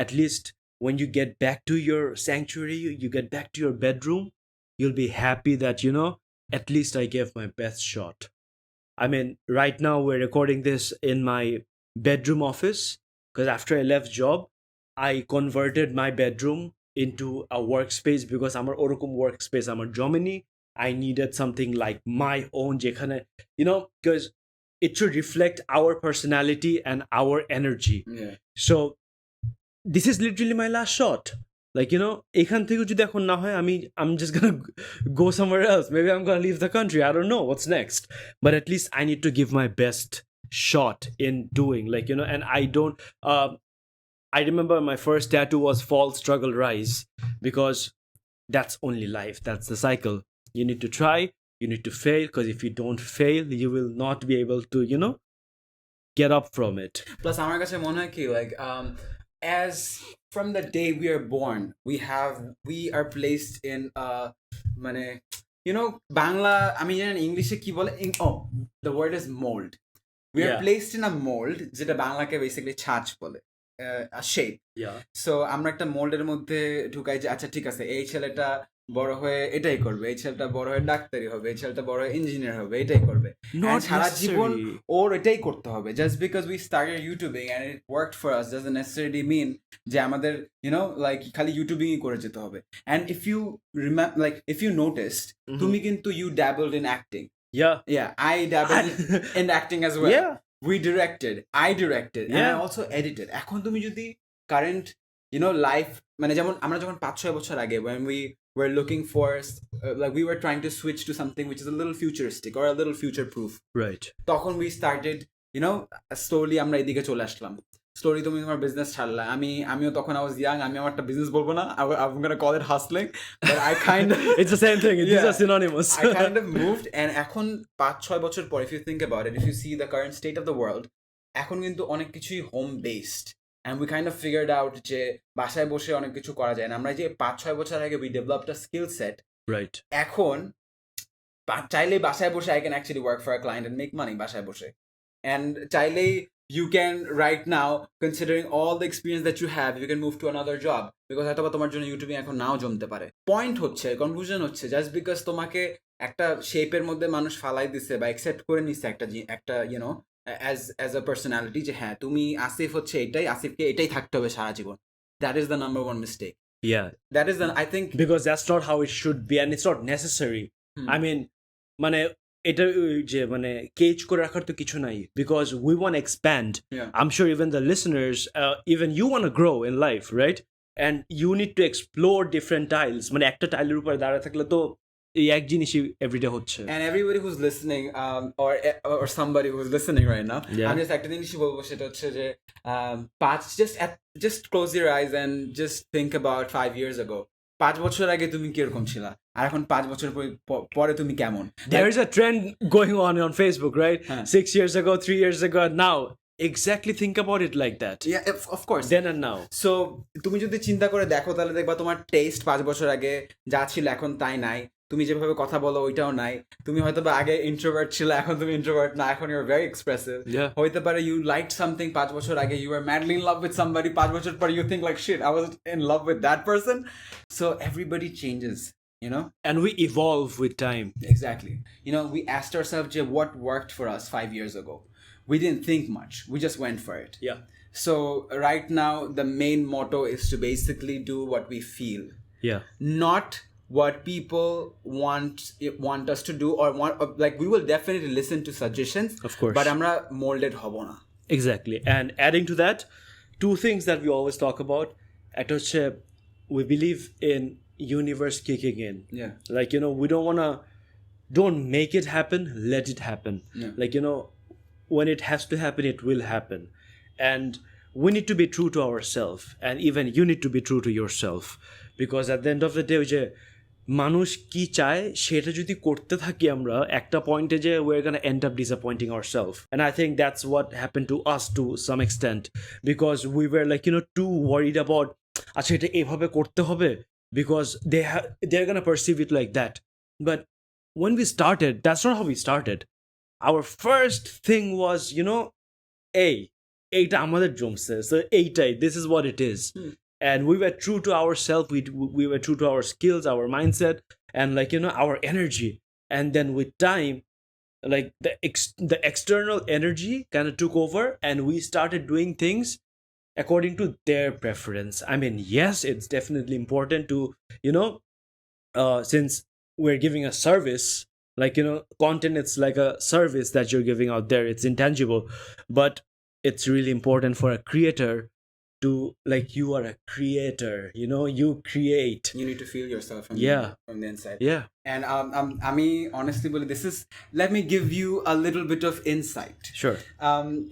at least when you get back to your sanctuary, you get back to your bedroom, you'll be happy that at least I gave my best shot. I mean, right now we're recording this in my bedroom office because after I left job I converted my bedroom into a workspace because আমার ওরকম workspace আমার জমেনি. I needed something like my own যেখানে because it should reflect our personality and our energy. So this is literally my last shot, like এখান থেকে যদি এখন না হয় I'm just gonna go somewhere else, maybe I'm gonna leave the country, I don't know what's next, but at least I need to give my best shot in doing, like and I don't I remember my first tattoo was fall, struggle, rise, because that's only life, that's the cycle. You need to try, you need to fail, because if you don't fail you will not be able to get up from it. Plus আমার কাছে মনে হয় কি like as from the day we are born we are placed in মানে বাংলা আমি জানি ইংলিশে কি বলে, the word is mold. We are placed in a mold যেটা বাংলাকে বেসিক্যালি ছাঁচ বলে, a shape. So আমরা একটা মোল্ডের মধ্যে ঢুকাই যে আচ্ছা ঠিক আছে এই ছেলেটা বড় হয়ে এটাই করবে, এই ছেলেটা বড় হয়ে ডাক্তারি হবে, এই ছেলেটা বড় হয়ে ইঞ্জিনিয়ার হবে, এটাই করবে, সারা জীবন ওর এটাই করতে হবে. Just because we started YouTubing and it worked for us doesn't necessarily mean যে আমাদের like খালি ইউটিউবিংই করে যেতে হবে. And if you remember, like if you noticed, তুমি কিন্তু you dabbled in acting. I dabbled in acting as well. We directed, I directed, and I also edited. এখন তুমি যদি current life মানে যেমন আমরা যখন 5-6 বছর আগে when we were looking for like we were trying to switch to something which is a little futuristic or a little future proof, right? তখন we started slowly আমরা এদিকে চলে আসলাম. Slowly তুমি তোমার বিজনেস ছাড়লা, আমিও তখন I was young, আমি আমার একটা বিজনেস বলবো না, I'm gonna call it hustling, but I kind of it's the same thing, these are synonymous. I kind of moved, and এখন 5-6 বছর পর if you think about it, if you see the current state of the world, এখন কিন্তু অনেক কিছুই home based. and we kind of figured out যে বাসায় বসে অনেক কিছু করা যায় না আমরা যে 5-6 বছর আগে we developed a skill set Right. এখন চাইলেই বাসায় বসে I can actually work for a client and make money বাসায় বসে and চাইলেই you can right now considering all the experience that you have you can move to another job because হয়তো বা তোমার জন্য ইউটিউবিং এখন নাও জমতে পারে পয়েন্ট হচ্ছে কনক্লুশন হচ্ছে জাস্ট বিকজ তোমাকে একটা শেপের মধ্যে মানুষ ফালাই দিছে বা অ্যাকসেপ্ট করে নিচ্ছে একটা ইউনো as a personality যে হ্যাঁ তুমি আসিফ হচ্ছে এটাই আসিফকে এটাই থাকতে হবে সারা জীবন that is the number one mistake Yeah. that is the I think Because that's not how it should be and it's not necessary. I mean, মানে এটা যে মানে কেজ করে রাখার তো কিছু নাই because we want to expand. Yeah. I'm sure even the listeners, even you want to grow in life, right? And you need to explore different tiles. মানে একটা টাইলের উপরে দাঁড়ায় থাকলে তো এই এক জিনিসই এভরিডে হচ্ছে and everybody who's listening or somebody who's listening right now Yeah. আমি just একটা জিনিসই বলবো সেটা হচ্ছে যে just close your eyes and just think about 5 years ago 5 বছর আগে তুমি কিরকম ছিলা আর এখন 5 বছর পরে তুমি কেমন There is a trend going on Facebook, right? 6 years ago, 3 years ago, and now. Exactly think about it like that. yeah of course Then and now. So তুমি যদি চিন্তা করে দেখো তাহলে দেখবা তোমার টেস্ট 5 বছর আগে যা ছিল এখন তাই নাই তুমি যেভাবে কথা বলো ওইটাও নাই তুমি হয়তো বা আগে ইন্ট্রোভার্ট ছিল এখন তুমি ইন্ট্রোভার্ট না এখন you are very expressive Yeah. হইতে পারে ইউ লাইক সামথিং 5 বছর আগে you are madly in love with somebody 5 বছর পর you think like shit I was in love with that person so everybody changes you know And we evolve with time. exactly you know we asked ourselves what worked for us 5 years ago we didn't think much we just went for it Yeah. so right now the main motto is to basically do what we feel Yeah. not what people want us to do or want like we will definitely listen to suggestions Of course. but amra molded hobo na Exactly. And adding to that, two things that we always talk about. At হচ্ছে we believe in universe kicking in. yeah Like, we don't make it happen, let it happen. Yeah. Like, when it has to happen, it will happen. And we need to be true to ourselves. And even you need to be true to yourself. Because at the end of the day, যে মানুষ কি চায় সেটা যদি করতে থাকি আমরা একটা পয়েন্টে যে we're gonna end up disappointing ourselves. And I think that's what happened to us to some extent. Because we were like, too worried about আচ্ছা এটা এভাবে করতে হবে because they're gonna perceive it like that. But when we started, that's not how we started. Our first thing was, এইটা আমাদের জমছে, so এইটাই, this is what it is. And we were true to ourselves, we were true to our skills, our mindset, and our energy. And then with time, like the external energy kind of took over and we started doing things according to their preference. I mean, yes, it's definitely important to, since we're giving a service, content, it's like a service that you're giving out there, it's intangible, but it's really important for a creator to, you are a creator, you create. you need to feel yourself from, Yeah. from the inside Yeah. and আমি honestly বলি this is let me give you a little bit of insight Sure.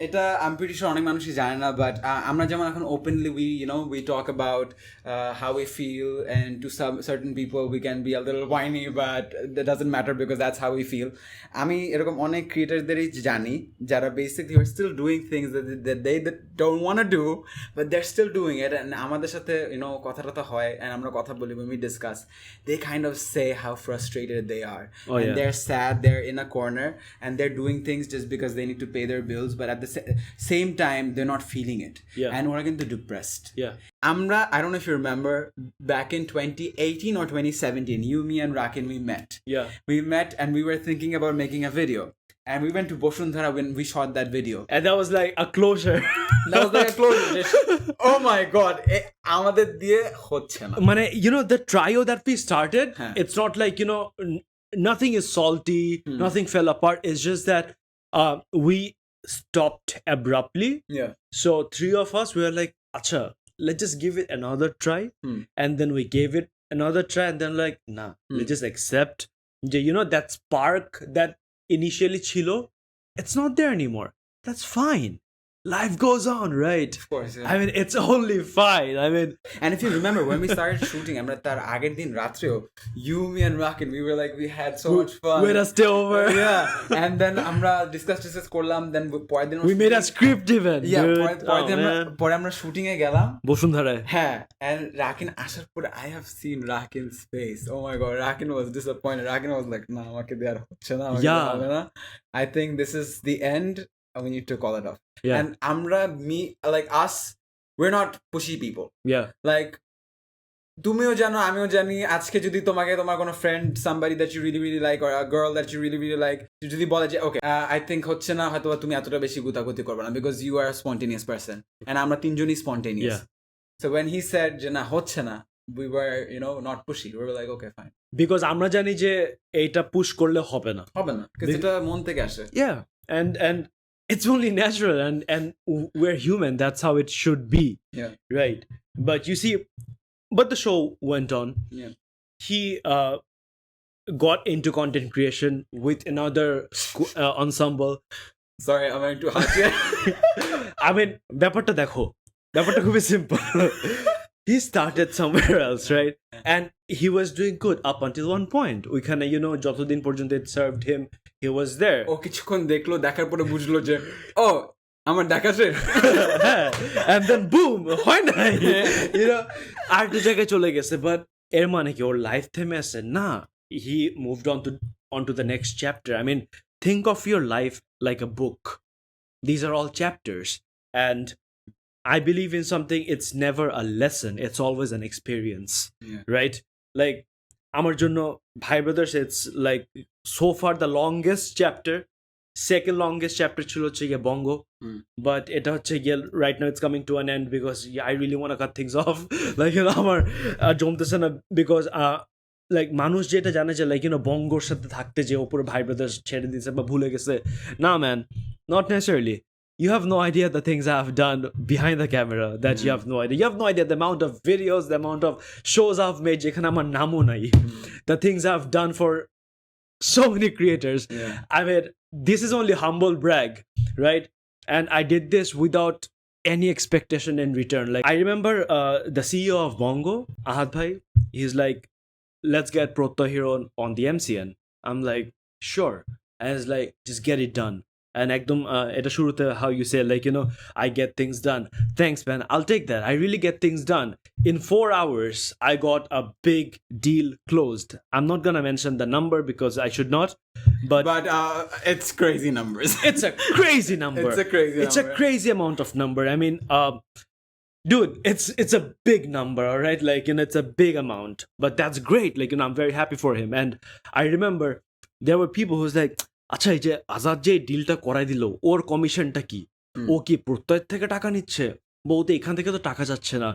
এটা I'm pretty sure অনেক মানুষই জানে না but আমরা যেমন এখন openly we talk about how we feel and to some certain people we can be a little whiny but that doesn't matter because that's how we feel আমি এরকম অনেক ক্রিয়েটরদেরই জানি যারা basically are still doing things that they don't want to do but they're still doing it and আমাদের সাথে কথাটা হয় and আমরা কথা বলি when we discuss they kind of say how frustrated they are and yeah. they're sad they're in a corner and they're doing things just because they need to pay their bills but at the same time they're not feeling it Yeah. and we're getting depressed Yeah. I don't know if you remember back in 2018 or 2017 you me and Rakin Yeah. we met and we were thinking about making a video and we went to Boshundhara when we shot that video And that was like a closure. that was like a closure just, oh my god আমাদের দিয়ে হচ্ছে না মানে the trio that we started, Huh. it's not like nothing is salty, nothing fell apart. It's just that we stopped abruptly. yeah So three of us, we were like, acha, let's just give it another try. And then we gave it another try and then like, nah, let's just accept that spark that initially chilo, it's not there anymore. That's fine. life goes on, right? Of course, yeah. I mean, it's only fine. I mean, And if you remember when we started shooting, আমরা তার আগের দিন রাত্রেও you, me and Rakin, we were like, we had so much fun. we had a stay over. Yeah, and then আমরা discuss করলাম, then পরের দিন We made a script even. Yeah, dude. পরে আমরা শুটিং এ গেলাম বসুন্ধরায়। হ্যাঁ, and Rakin আসার পরে I have seen Rakin's face. Oh my god, Rakin was disappointed. Rakin was like, না আমাকে দেওয়ার হচ্ছে না, আমাকে দেওয়া হবে না. I think this is the end. We need to call it off. Yeah. And like us, we're not pushy people. Yeah. Like তুমিও জানো আমিও জানি আজকে যদি তোমাকে তোমার কোনো friend somebody that you really really like or a girl that you really really like যদি বলে যে okay I think হচ্ছে না, হয়তো তুমি এতটা বেশি গুতাগুতি করবে না because you are a spontaneous person and আমরা তিনজনই spontaneous. Yeah. So when he said যে না হচ্ছে না, we were not pushy. We were like okay fine. Because আমরা জানি যে এইটা পুশ করলে হবে না because এটা মন থেকে আসে. Yeah, and it's only natural and we're human. That's how it should be. Yeah. Right. But you see, but the show went on. Yeah. He got into content creation with another ensemble. Sorry, I'm going to hard here. I mean, ব্যাপারটা খুবই simple. He started somewhere else, right? And he was doing good up until one point. ওইখানে যতদিন পর্যন্ত it served him, he was there. ও কিছুক্ষণ দেখলো, দেখার পরে বুঝলো যে ও আমার দেখা শেষ. And then boom, হয় নাই, আর একটা জায়গায় চলে গেছে, but এর মানে কি ওর লাইফ থেমে আছে না? He moved on to the next chapter. I mean, think of your life like a book. These are all chapters, and I believe in something, it's never a lesson, it's always an experience. Yeah. Right? Like আমার জন্য ভাই brothers, it's like so far the longest chapter. Second longest chapter ছিল হচ্ছে গিয়ে বঙ্গ, but এটা হচ্ছে গিয়ে right now it's coming to an end because I really want to cut things off. Like আমার জমতেছে না because like মানুষ যেটা জানে যে like বঙ্গর সাথে থাকতে যে ওপরে ভাই ব্রাদার্স ছেড়ে দিয়েছে বা ভুলে গেছে, না man, not necessarily. You have no idea the things I have done behind the camera that you have no idea. You have no idea the amount of videos, the amount of shows I've made যেখানে আমার নামও নাই. The things I've done for so many creators. Yeah. I mean, this is only humble brag, right? And I did this without any expectation in return. Like I remember the CEO of Bongo, Azad bhai, he's like, let's get Proto here on the MCN. I'm like, sure. And it's like, just get it done. And ekdom eta shurute how you say like I get things done. Thanks man, I'll take that. I really get things done. In 4 hours I got a big deal closed. I'm not gonna mention the number because I should not, but it's crazy numbers. It's a crazy number. It's a crazy amount of number. I mean dude, it's a big number, all right? Like it's a big amount, but that's great. Like I'm very happy for him. And I remember there were people who's like, আচ্ছা এই যে আজাদ যে ডিলটা করাই দিল, ওর কমিশনটা কি? ও কি প্রত্যয় থেকে টাকা নিচ্ছে? বলতে এখান থেকে তো টাকা যাচ্ছে না,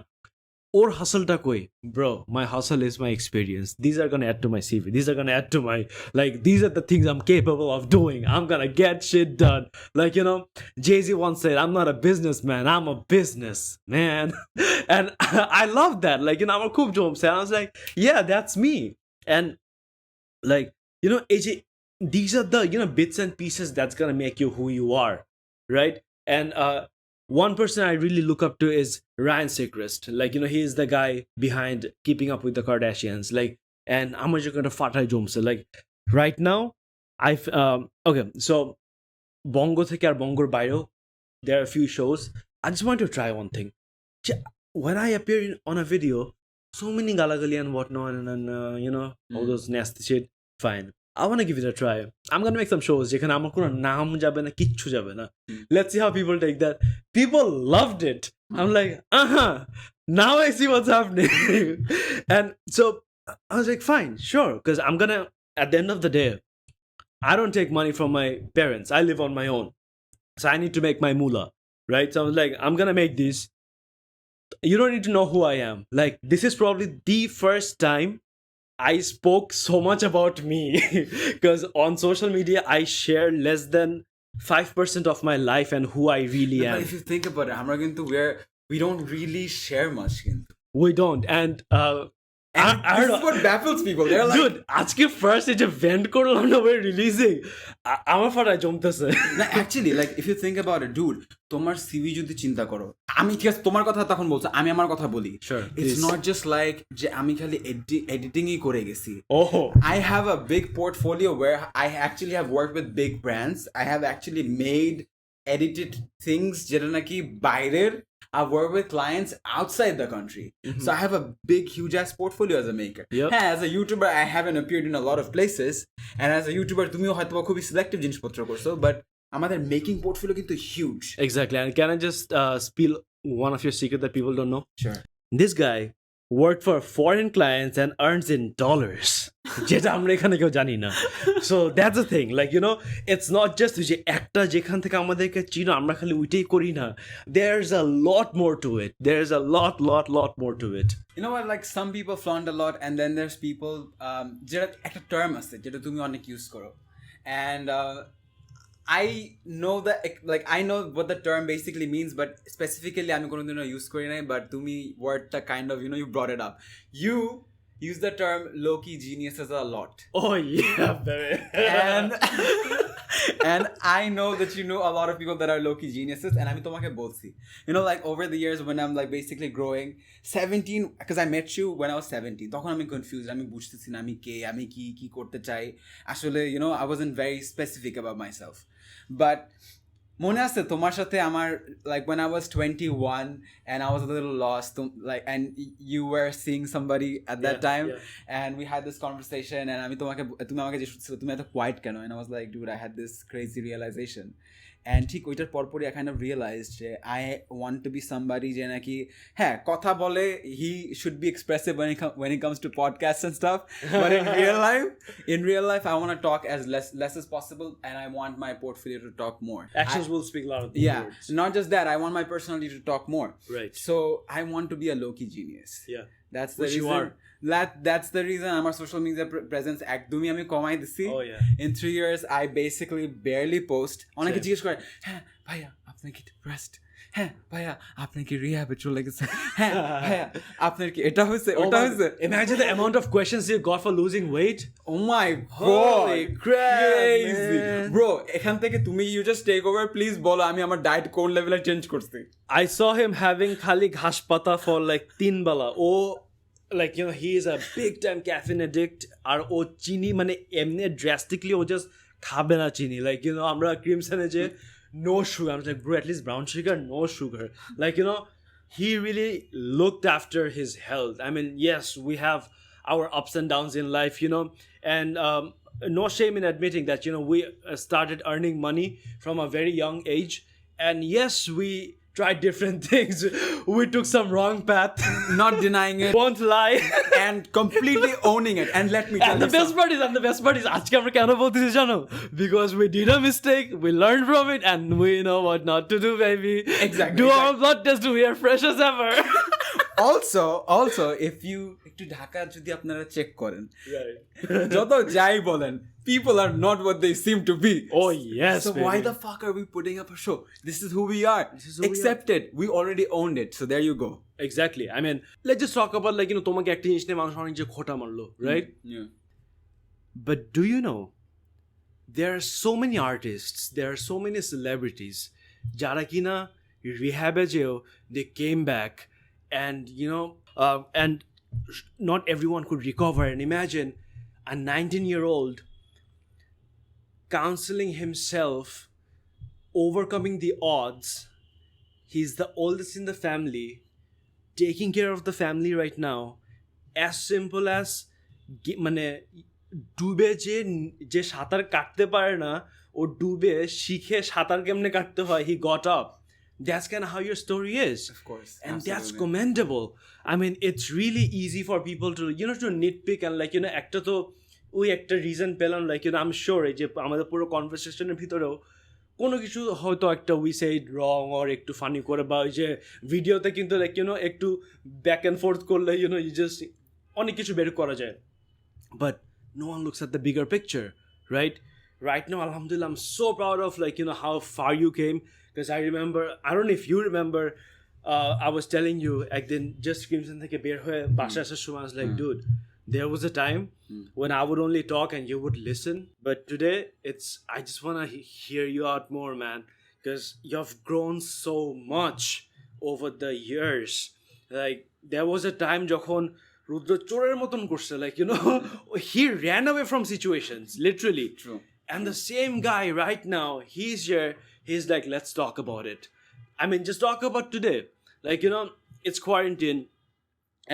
ওর হাসলটা কই? Bro, my hustle is my experience. These are gonna add to my CV. These are gonna add to my, like, these are the things I'm capable of doing. I'm gonna get shit done. Like Jay-Z once said, I'm not a businessman, I'm a business man. And I love that. Like আমার খুব জমছে. I was like, yeah, that's me. And like এই যে these are the bits and pieces that's gonna make you who you are, right? And one person I really look up to is Ryan Seacrest. Like he is the guy behind Keeping Up with the Kardashians. Like, and আমার যখন ফাটাই জমছে, like right now I've okay, so bongo থেকে আর bongor বাইরেও there are a few shows. I just want to try one thing. When I appear on a video, so many galagali and whatnot and all those nasty shit, fine, I want to give it a try. I'm going to make some shows যেখানে আমার কোনো নাম যাবে না, কিচ্ছু যাবে না. Let's see how people take that. People loved it. I'm like, now I see what's happening. And so I was like, fine, sure, because I'm going to, at the end of the day, I don't take money from my parents. I live on my own. So I need to make my moolah, right? So I was like, I'm going to make this. You don't need to know who I am. Like, this is probably the first time I spoke so much about me because on social media I share less than 5% of my life and who I really am. But if you think about it, আমরা কিন্তু we don't really share much. We don't, and this is what baffles people. They're like, dude, আজকে first এই যে vent করলাম না, we're releasing. আমার ফাটা জমতেছে. Actually, like if you think about it, dude, তোমার সিভি যদি চিন্তা করো, আমি ঠিক আছে তোমার কথা তখন বলছো, আমি আমার কথা বলি। Sure, it's please. Not just like যে আমি খালি এডিটিংই করে গেছি। Oh. I have a big portfolio where I actually have worked with big brands. I have actually made edited things যেটা নাকি বাইরের. I've worked with clients outside the country. So I have a big, huge ass portfolio as a maker. Yep. Yeah, as a YouTuber, I haven't appeared in a lot of places. And as a YouTuber, তুমিও হয়তো খুবই selective জিনিসপত্র করছো, but আমাদের making portfolio কিন্তু huge. Exactly. And can I just spill one of your secret that people don't know? Sure. This guy worked for foreign clients and earns in dollars. যেটা আমরা এখানে কেউ জানি না। So that's the thing. Like, you know, it's not just যে একটা যেখান থেকে আমাদেরকে চিনো আমরা খালি ওইটাই করি না। There's a lot more to it. There's a lot more to it. You know what, like some people flaunt a lot, and then there's people যেটা একটা term আছে যেটা তুমি অনেক ইউজ করো, and I know that, like I know what the term basically means, but specifically আমি কোনোদিনও use করি নাই, but তুমি wordটা kind of, you know, you brought it up. You use the term low-key geniuses a lot. Oh yeah, baby. And I know that you know a lot of people that are low-key geniuses, and আমি তোমাকে বলছি, you know, like over the years when I'm like basically growing 17, because I met you when I was 17, তখন আমি confused, আমি বুঝতেছি না আমি কে, আমি কি করতে চাই আসলে, you know, I wasn't very specific about myself. But মনে আছে তোমার সাথে আমার, like when I was 21 and I was a little lost, like, and you were seeing somebody at that time, and we had this conversation, and তুমি আমাকে জিজ্ঞেস করছিলে তুমি এত quiet কেন, and I was like, dude, I had this crazy realization. And ঠিক ওইটার পরপরই I kind of realized যে I want to be somebody যে নাকি হ্যাঁ কথা বলে, he should be expressive when it comes to podcasts and stuff, but in real life I want to talk as less as possible, and I want my portfolio to talk more. Actions will speak louder than words. Not just that, I want my personality to talk more. Right. So I want to be a low-key genius. Yeah. That's the Which reason. you are. That's the reason আমার social media presence একদমই আমি কমাই দিছি. Oh yeah. In 3 years I basically barely post. অনেকে জিজ্ঞেস করে, হ্যাঁ ভাইয়া আপনি কি depressed? হ্যাঁ ভাইয়া আপনি কি রিহ্যাবে চলে গেছেন? হ্যাঁ ভাইয়া আপনার কি এটা হয়েছে ওটা হয়েছে? Imagine the amount of questions you got for losing weight. Oh my Holy god, crap, crazy man. bro. এখান থেকে তুমি you just take over, please বলো আমি আমার ডায়েট কোন লেভেলে চেঞ্জ করছি. I saw him having khali ghash pata for like 3 bala. Oh, like, you know, he is a big time caffeine addict. Ar o chini mane emne drastically o just khabe na chini. Like, you know, amra Crimson e je no sugar. I'm like, bro, at least brown sugar, no sugar. Like, you know, he really looked after his health. I mean, yes, we have our ups and downs in life, you know, and no shame in admitting that, you know, we started earning money from a very young age. And yes, we tried different things. We took some wrong path. Not denying it. Won't lie. And completely owning it. And let me tell And you the best part is, আজকে আমরা কেন বলতেছি জানো? Because we did a mistake, we learned from it, and we know what not to do, baby. Exactly. Do our blood test, we are fresh as ever. also if you একটু ঢাকা যদি আপনারা check করেন, Right. যত যাই বলেন, people are not what they seem to be. Oh yes, So baby. why the fuck are we putting up a show? This is who we are. Accept it. We already owned it. So there you go. Exactly. I mean, let's just talk about, like, you know, তোমাকে একটা জিনিস নিয়ে মানুষ অনেক যে খোটা মারলো, right? Yeah. But do you know, there are so many artists, there are so many celebrities, যারা কিনা রিহ্যাবে যেও, they came back, and, you know, and not everyone could recover. And imagine a 19-year-old counseling himself, overcoming the odds. He's the oldest in the family, taking care of the family right now. As simple as মানে ডুবে যে সাঁতার কাটতে পারে না, ও ডুবে শিখে সাঁতার কেমনে কাটতে হয়, he got up. That's kind of how your story is. Of course. And that's absolutely. commendable. I mean, it's really easy for people to, you know, to nitpick and, like, you know, একটা তো ওই একটা reason পেলাম, like, you know, I am sure এই যে আমাদের পুরো কনভারসেশনের ভিতরেও কোনো কিছু হয়তো একটা উই সেড রং অর একটু ফানি করে, বা ওই যে ভিডিওতে কিন্তু, লাইক, ইউ নো, একটু ব্যাক অ্যান্ড ফোর্থ করলে, ইউ নো, ইউ জাস্ট অনেক কিছু বের করা যায়, but no one looks at the bigger picture, right? Right now, alhamdulillah, I'm so proud of, like, you know, how far you came, because I remember, I don't know if you remember, I was telling you, একদিন just Crimson থেকে বের হয়ে বাসায় আসার সময় I was like, dude, there was a time when I would only talk and you would listen, but today I just want to hear you out more, man, because you've grown so much over the years. Like there was a time যখন রুদ্র চোরের মতন করছে, like he ran away from situations literally. True. And the same guy right now, he's here, he's like, let's talk about it. I mean, just talk about today. Like it's quarantine,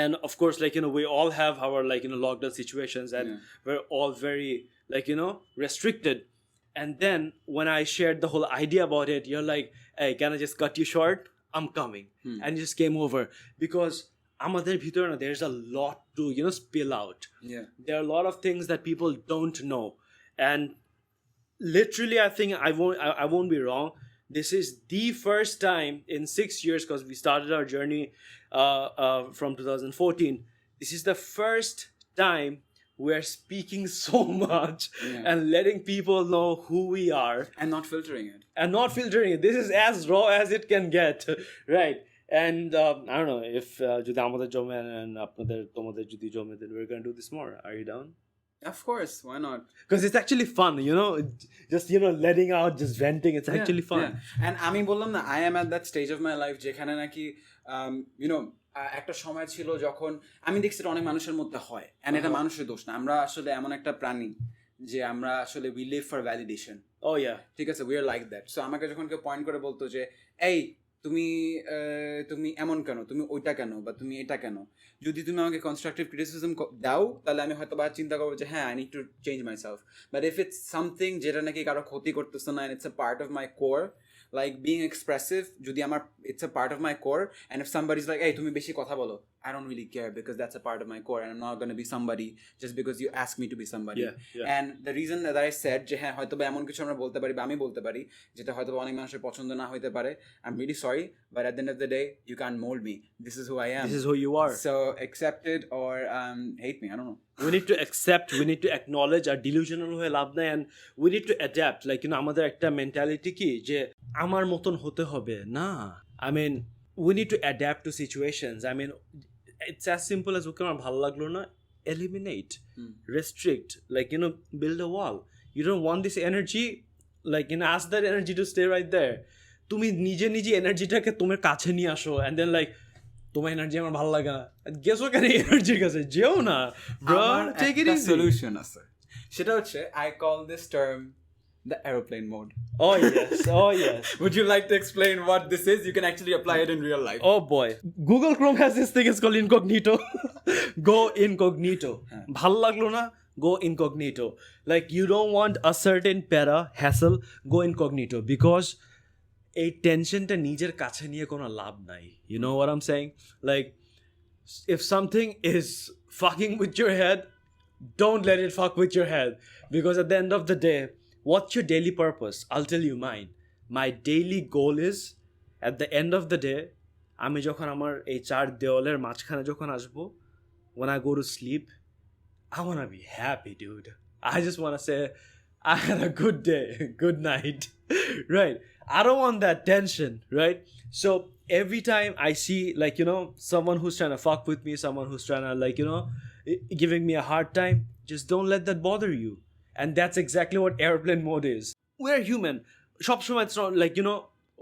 and of course, like we all have our like lockdown situations, and we're all very like restricted. And then when I shared the whole idea about it, you're like, hey, can I just cut you short? I'm coming. And you just came over because আমাদের ভিতরে না, there's a lot to spill out. Yeah. There are a lot of things that people don't know, and literally I think I won't be wrong, this is the first time in 6 years, because we started our journey from 2014. This is the first time we're speaking so much and letting people know who we are. And not filtering it. This is as raw as it can get. Right. And I don't know if যদি আমাদের জমে and তোমাদের যদি জমে, then we're going to do this more. Are you down? Of course, why not? Because it's actually fun, just letting out, just venting. It's actually fun. Yeah. And আমি বললাম না, I am at that stage of my life যেখানে নাকি একটা সময় ছিল যখন আমি দেখছি এটা অনেক মানুষের মধ্যে হয়, and এটা মানুষের দোষ না, আমরা আসলে এমন একটা প্রাণী যে আমরা আসলে we live for validation. Oh yeah. ঠিক আছে, we are like that. So আমাকে যখন কেউ পয়েন্ট করে বলতো যে এই তুমি এমন কেন, তুমি ওইটা কেন, বা তুমি এটা কেন, যদি তুমি আমাকে কনস্ট্রাকটিভ ক্রিটিসিজম দাও, তাহলে আমি হয়তো বা চিন্তা করবো যে হ্যাঁ, I need to change my self. But if it's something যেটা নাকি কারো ক্ষতি করতেছে না, it's a part of my core, like being expressive, যদি আমার it's a part of my core, and if somebody's like, hey, তুমি বেশি কথা বলো, I don't really care, because that's a part of my core, and I'm not going to be somebody just because you ask me to be somebody. And the reason that I said যে হ্যাঁ হয়তো বা এমন কিছু আমরা বলতে পারি বা আমি বলতে পারি যেটা হয়তো অনেক মানুষের পছন্দ না হইতে পারে, I'm really sorry, but at the end of the day you can't mold me. This is who I am. This is who you are. So accept it or hate me, I don't know. We need to accept, we need to acknowledge our delusional হয়ে লাভ নাই, and we need to adapt. Like আমাদের একটা mentality কি যে আমার মতন হতে হবে না। I mean, we need to adapt to situations. I mean, it's as simple as ওকে আমার ভালো লাগলো না, eliminate, restrict, like build a wall. You don't want this energy, like ask that energy to stay right there. তুমি নিজে এনার্জিটাকে তোমার কাছে নিয়ে আসো, and then like তোমার এনার্জি আমার ভালো লাগে না, গেছো কেন এনার্জির কাছে, যেও না bro, take it easy. Solution আছে, সেটা হচ্ছে I call this term the airplane mode. Oh yes. Would you like to explain what this is? You can actually apply it in real life. Oh boy, Google Chrome has this thing, it's called incognito. Go incognito. ভাল লাগলো না, go incognito. Like you don't want a certain hassle, go incognito, because এই টেনশনটা নিজের কাছে নিয়ে কোনো লাভ নাই. You know what I'm saying? Like if something is fucking with your head, don't let it fuck with your head, because at the end of the day, what's your daily purpose? I'll tell you mine. My daily goal is, at the end of the day, আমি যখন আমার এই চার দেওয়ালের মাঝখানে যখন আসবো, when I go to sleep, I want to be happy, dude. I just want to say, I had a good day, good night, right? I don't want that tension, right? So every time I see, like, someone who's trying to fuck with me, someone who's trying to, like, giving me a hard time, just don't let that bother you. And that's exactly what airplane mode is. We're human. Shopshoma, it's not like,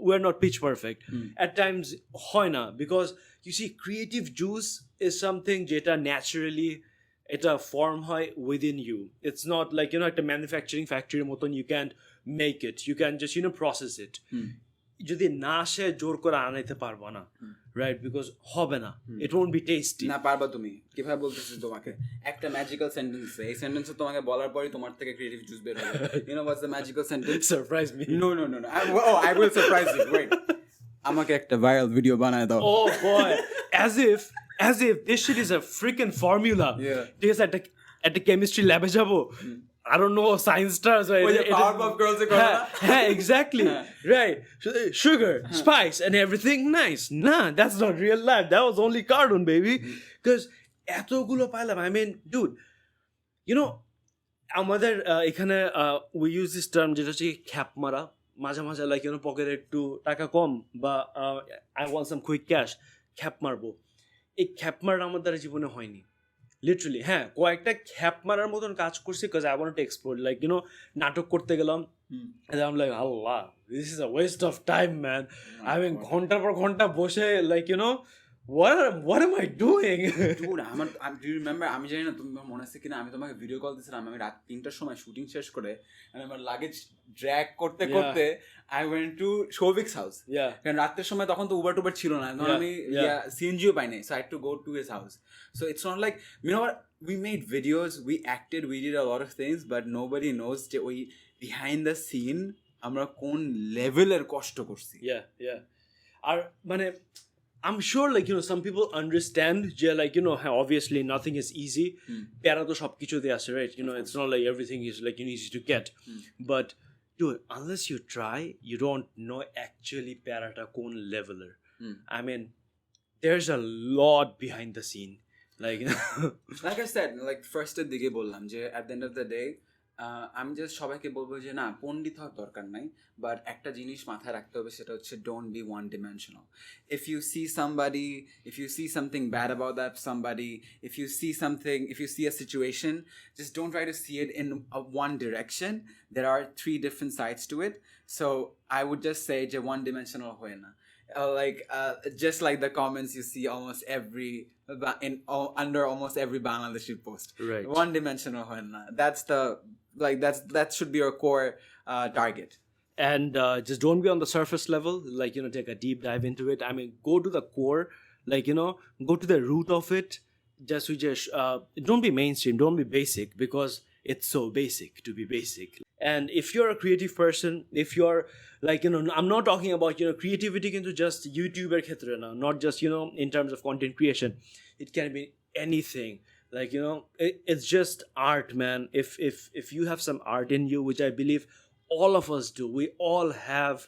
we're not pitch perfect. At times, hoy na, because you see, creative juice is something jeta naturally, এটা form হয় within you. It's not like, একটা manufacturing factory মতন you can't make it. You can just, process it. যদি না আসে জোর করে আনাইতে পারবো না, right? Because হবে না, it won't be tasty. না পারবা তুমি, কিভাবে বলতেছিস তোমাকে একটা ম্যাজিক্যাল সেন্টেন্স, এই সেন্টেন্স তোমাকে বলার পরই তোমার থেকে ক্রিয়েটিভ জুস বের হবে। You know what's the magical sentence? Surprise me. No. I will surprise you. Wait. আমাকে একটা ভাইরাল ভিডিও বানায় দাও। Oh boy. As if this shit is a freaking formula. Yeah. ঠিক আছে, একটা chemistry lab এ যাবো, I don't know, science stars, right? Powerpuff Girls Yeah, exactly. Right. Sugar, spice, and everything nice. Nah, that's not real life. That was only cartoon, baby. Because এতগুলো পাইলাম, I mean, dude, আমাদের এখানে we use this term যেটা হচ্ছে খ্যাপ মারা, মাঝে মাঝে like পকেটে একটু টাকা কম বা I want some quick cash, খ্যাপ মারবো। এই খ্যাপ মারা আমার দ্বারা জীবনে হয়নি, লিটারালি। হ্যাঁ, কয়েকটা খ্যাপ মারার মতন কাজ করছি, because I want to explore, like নাটক করতে গেলাম, And I'm like, Allah, this is a waste of time, man. I mean, God. ঘন্টা পর ঘন্টা বসে, like, what am I doing? Dude, do you remember, আমি জানি না তুমি মনে আছে কিনা, আমি তোমাকে ভিডিও কল দিয়েছিলাম, আমি রাত 3টার সময় শুটিং শেষ করে আমার লাগেজ ড্র্যাগ করতে Yeah. করতে I went to Shouvik's house. Yeah. কারণ রাতের সময় তখন তো উবার টুবার ছিল না, তখন Yeah, আমি yeah. সিএনজিও পাই নাই, so I had to go to his house. So it's not like, you know what, we made videos, we acted, we did a lot of things, but nobody knows যে ওই behind the scene আমরা কোন লেভেলের কষ্ট করছি। Yeah. আর মানে I'm sure, like, some people understand, like, obviously nothing is easy. প্যারা তো সব কিছুতে আছে, right? It's not like everything is like easy to get. But dude, unless you try, you don't know actually প্যারাটা কোন leveler. I mean, there's a lot behind the scene. Like, like I said, like ফার্স্টের দিকে বললাম যে at the end of the day আমি just সবাইকে বলবো যে না, পণ্ডিত হওয়ার দরকার নাই, বাট একটা জিনিস মাথায় রাখতে হবে, সেটা হচ্ছে don't be one dimensional. If you see somebody, if you see something bad about that somebody, if you see a situation, just don't try to see it in one direction. There are 3 different sides to it. So I would just say যে one dimensional হয় না। Just like the comments you see almost under almost every Bangladeshi post, Right. one dimensional hoy na. That should be your core target. And just don't be on the surface level, like, take a deep dive into it. I mean, go to the core, like, go to the root of it. Just don't be mainstream, don't be basic, because it's so basic to be basic. And if you're a creative person, if you're like, I'm not talking about, creativity into just YouTuber khetre na, not just, in terms of content creation. It can be anything. Like, it's just art, man. If you have some art in you, which I believe all of us do, we all have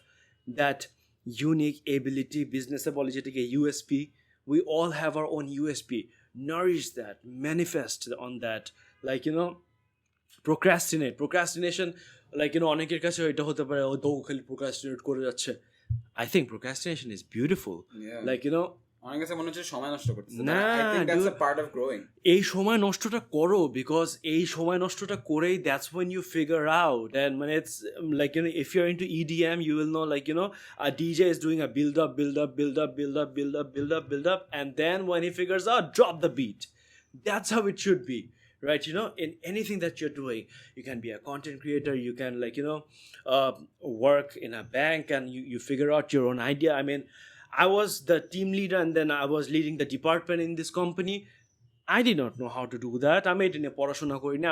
that unique ability, business ability, USP. We all have our own USP. Nourish that, manifest on that. Like, procrastination, like, অনেকের কাছে এটা হতে পারে, ও তো খালি procrastinate করে যাচ্ছে. I think procrastination is beautiful. Yeah. Like, অনেক কাছে মনে হচ্ছে সময় নষ্ট করতেছে। না, I think that's dude, a part of growing. এই সময় নষ্টটা করো, because এই সময় নষ্টটা করেই that's when you figure out. And when it's like, if you're into EDM, you will know, like, a DJ is doing a build up, and then when he figures out, drop the beat. That's how it should be, right? In anything that you're doing, you can be a content creator, you can, like, work in a bank, and you figure out your own idea. I mean, I was the team leader, and then I was leading the department in this company. I did not know how to do that. I made in a porashona kori na.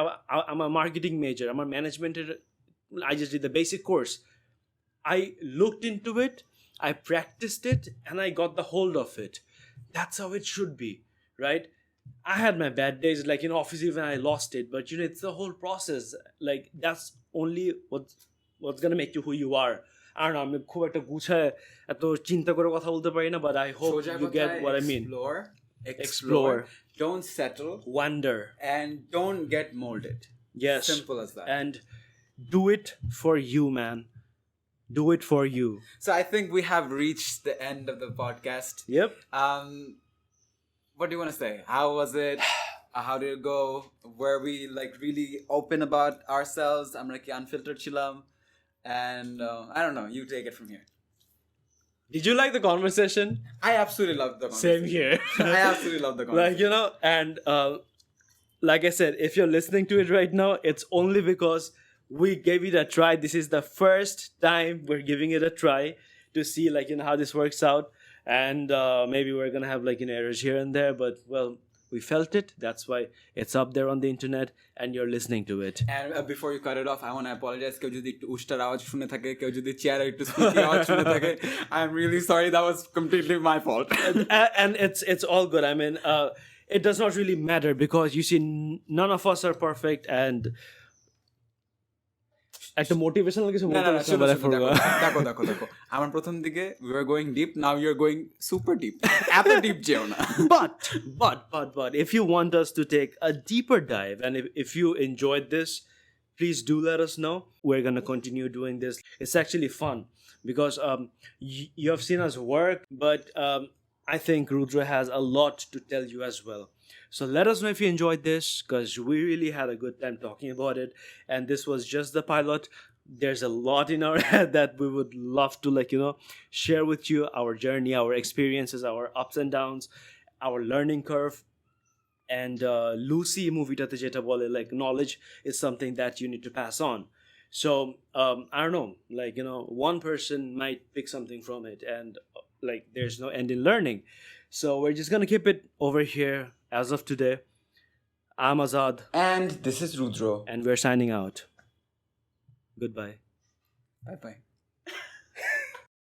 I'm a marketing major, I'm a management. I just did the basic course. I looked into it, I practiced it, and I got the hold of it. That's how it should be, right? I had my bad days, like, office even I lost it, but it's the whole process. Like, that's only what's gonna make you who you are. I don't know, আমি খুব একটা গুছায় এত চিন্তা করে কথা বলতে পারি না, but I hope you get what I mean. Explore, don't settle, Wonder, and don't get molded. yes, Simple as that. And do it for you, man. Do it for you. So I think we have reached the end of the podcast. Yep. What do you want to say? How was it? How did it go? Were we like really open about ourselves? I'm like unfiltered chilam. And I don't know, you take it from here. Did you like the conversation? I absolutely love the conversation. Same here. I absolutely love the conversation. Like, and like I said, if you're listening to it right now, it's only because we gave it a try. This is the first time we're giving it a try to see, like, how this works out. And maybe we're gonna have, like, errors here and there, but well, we felt it. That's why it's up there on the internet and you're listening to it. And before you cut it off, I want to apologize. কেউ যদি একটু উষ্টার আওয়াজ শুনে থাকে, কেউ যদি চেয়ারে একটু স্কুটি আওয়াজ শুনে থাকে, I'm really sorry. That was completely my fault. And it's all good. I mean, it does not really matter, because you see, none of us are perfect. And একটা মোটিভেশনাল কিছু বলতে না, চাচ্ছিলাম, but I forgot. দেখো আমার প্রথম দিকে we were going deep, now you're going super deep. এত deep যেও না। But if you want us to take a deeper dive, and if you enjoyed this, please do let us know. We're going to continue doing this. It's actually fun, because you have seen us work, but I think Rudro has a lot to tell you as well. So let us know if you enjoyed this, because we really had a good time talking about it. And this was just the pilot. there's a lot in our head that we would love to, like, share with you, our journey, our experiences, our ups and downs, our learning curve. And Lucy মুভিটাতে যেটা বলে, like, knowledge is something that you need to pass on. So I don't know, like, one person might pick something from it, and like, there's no end in learning. So we're just gonna keep it over here as of today. I'm Azad, And this is Rudro. and we're signing out. Goodbye. Bye bye.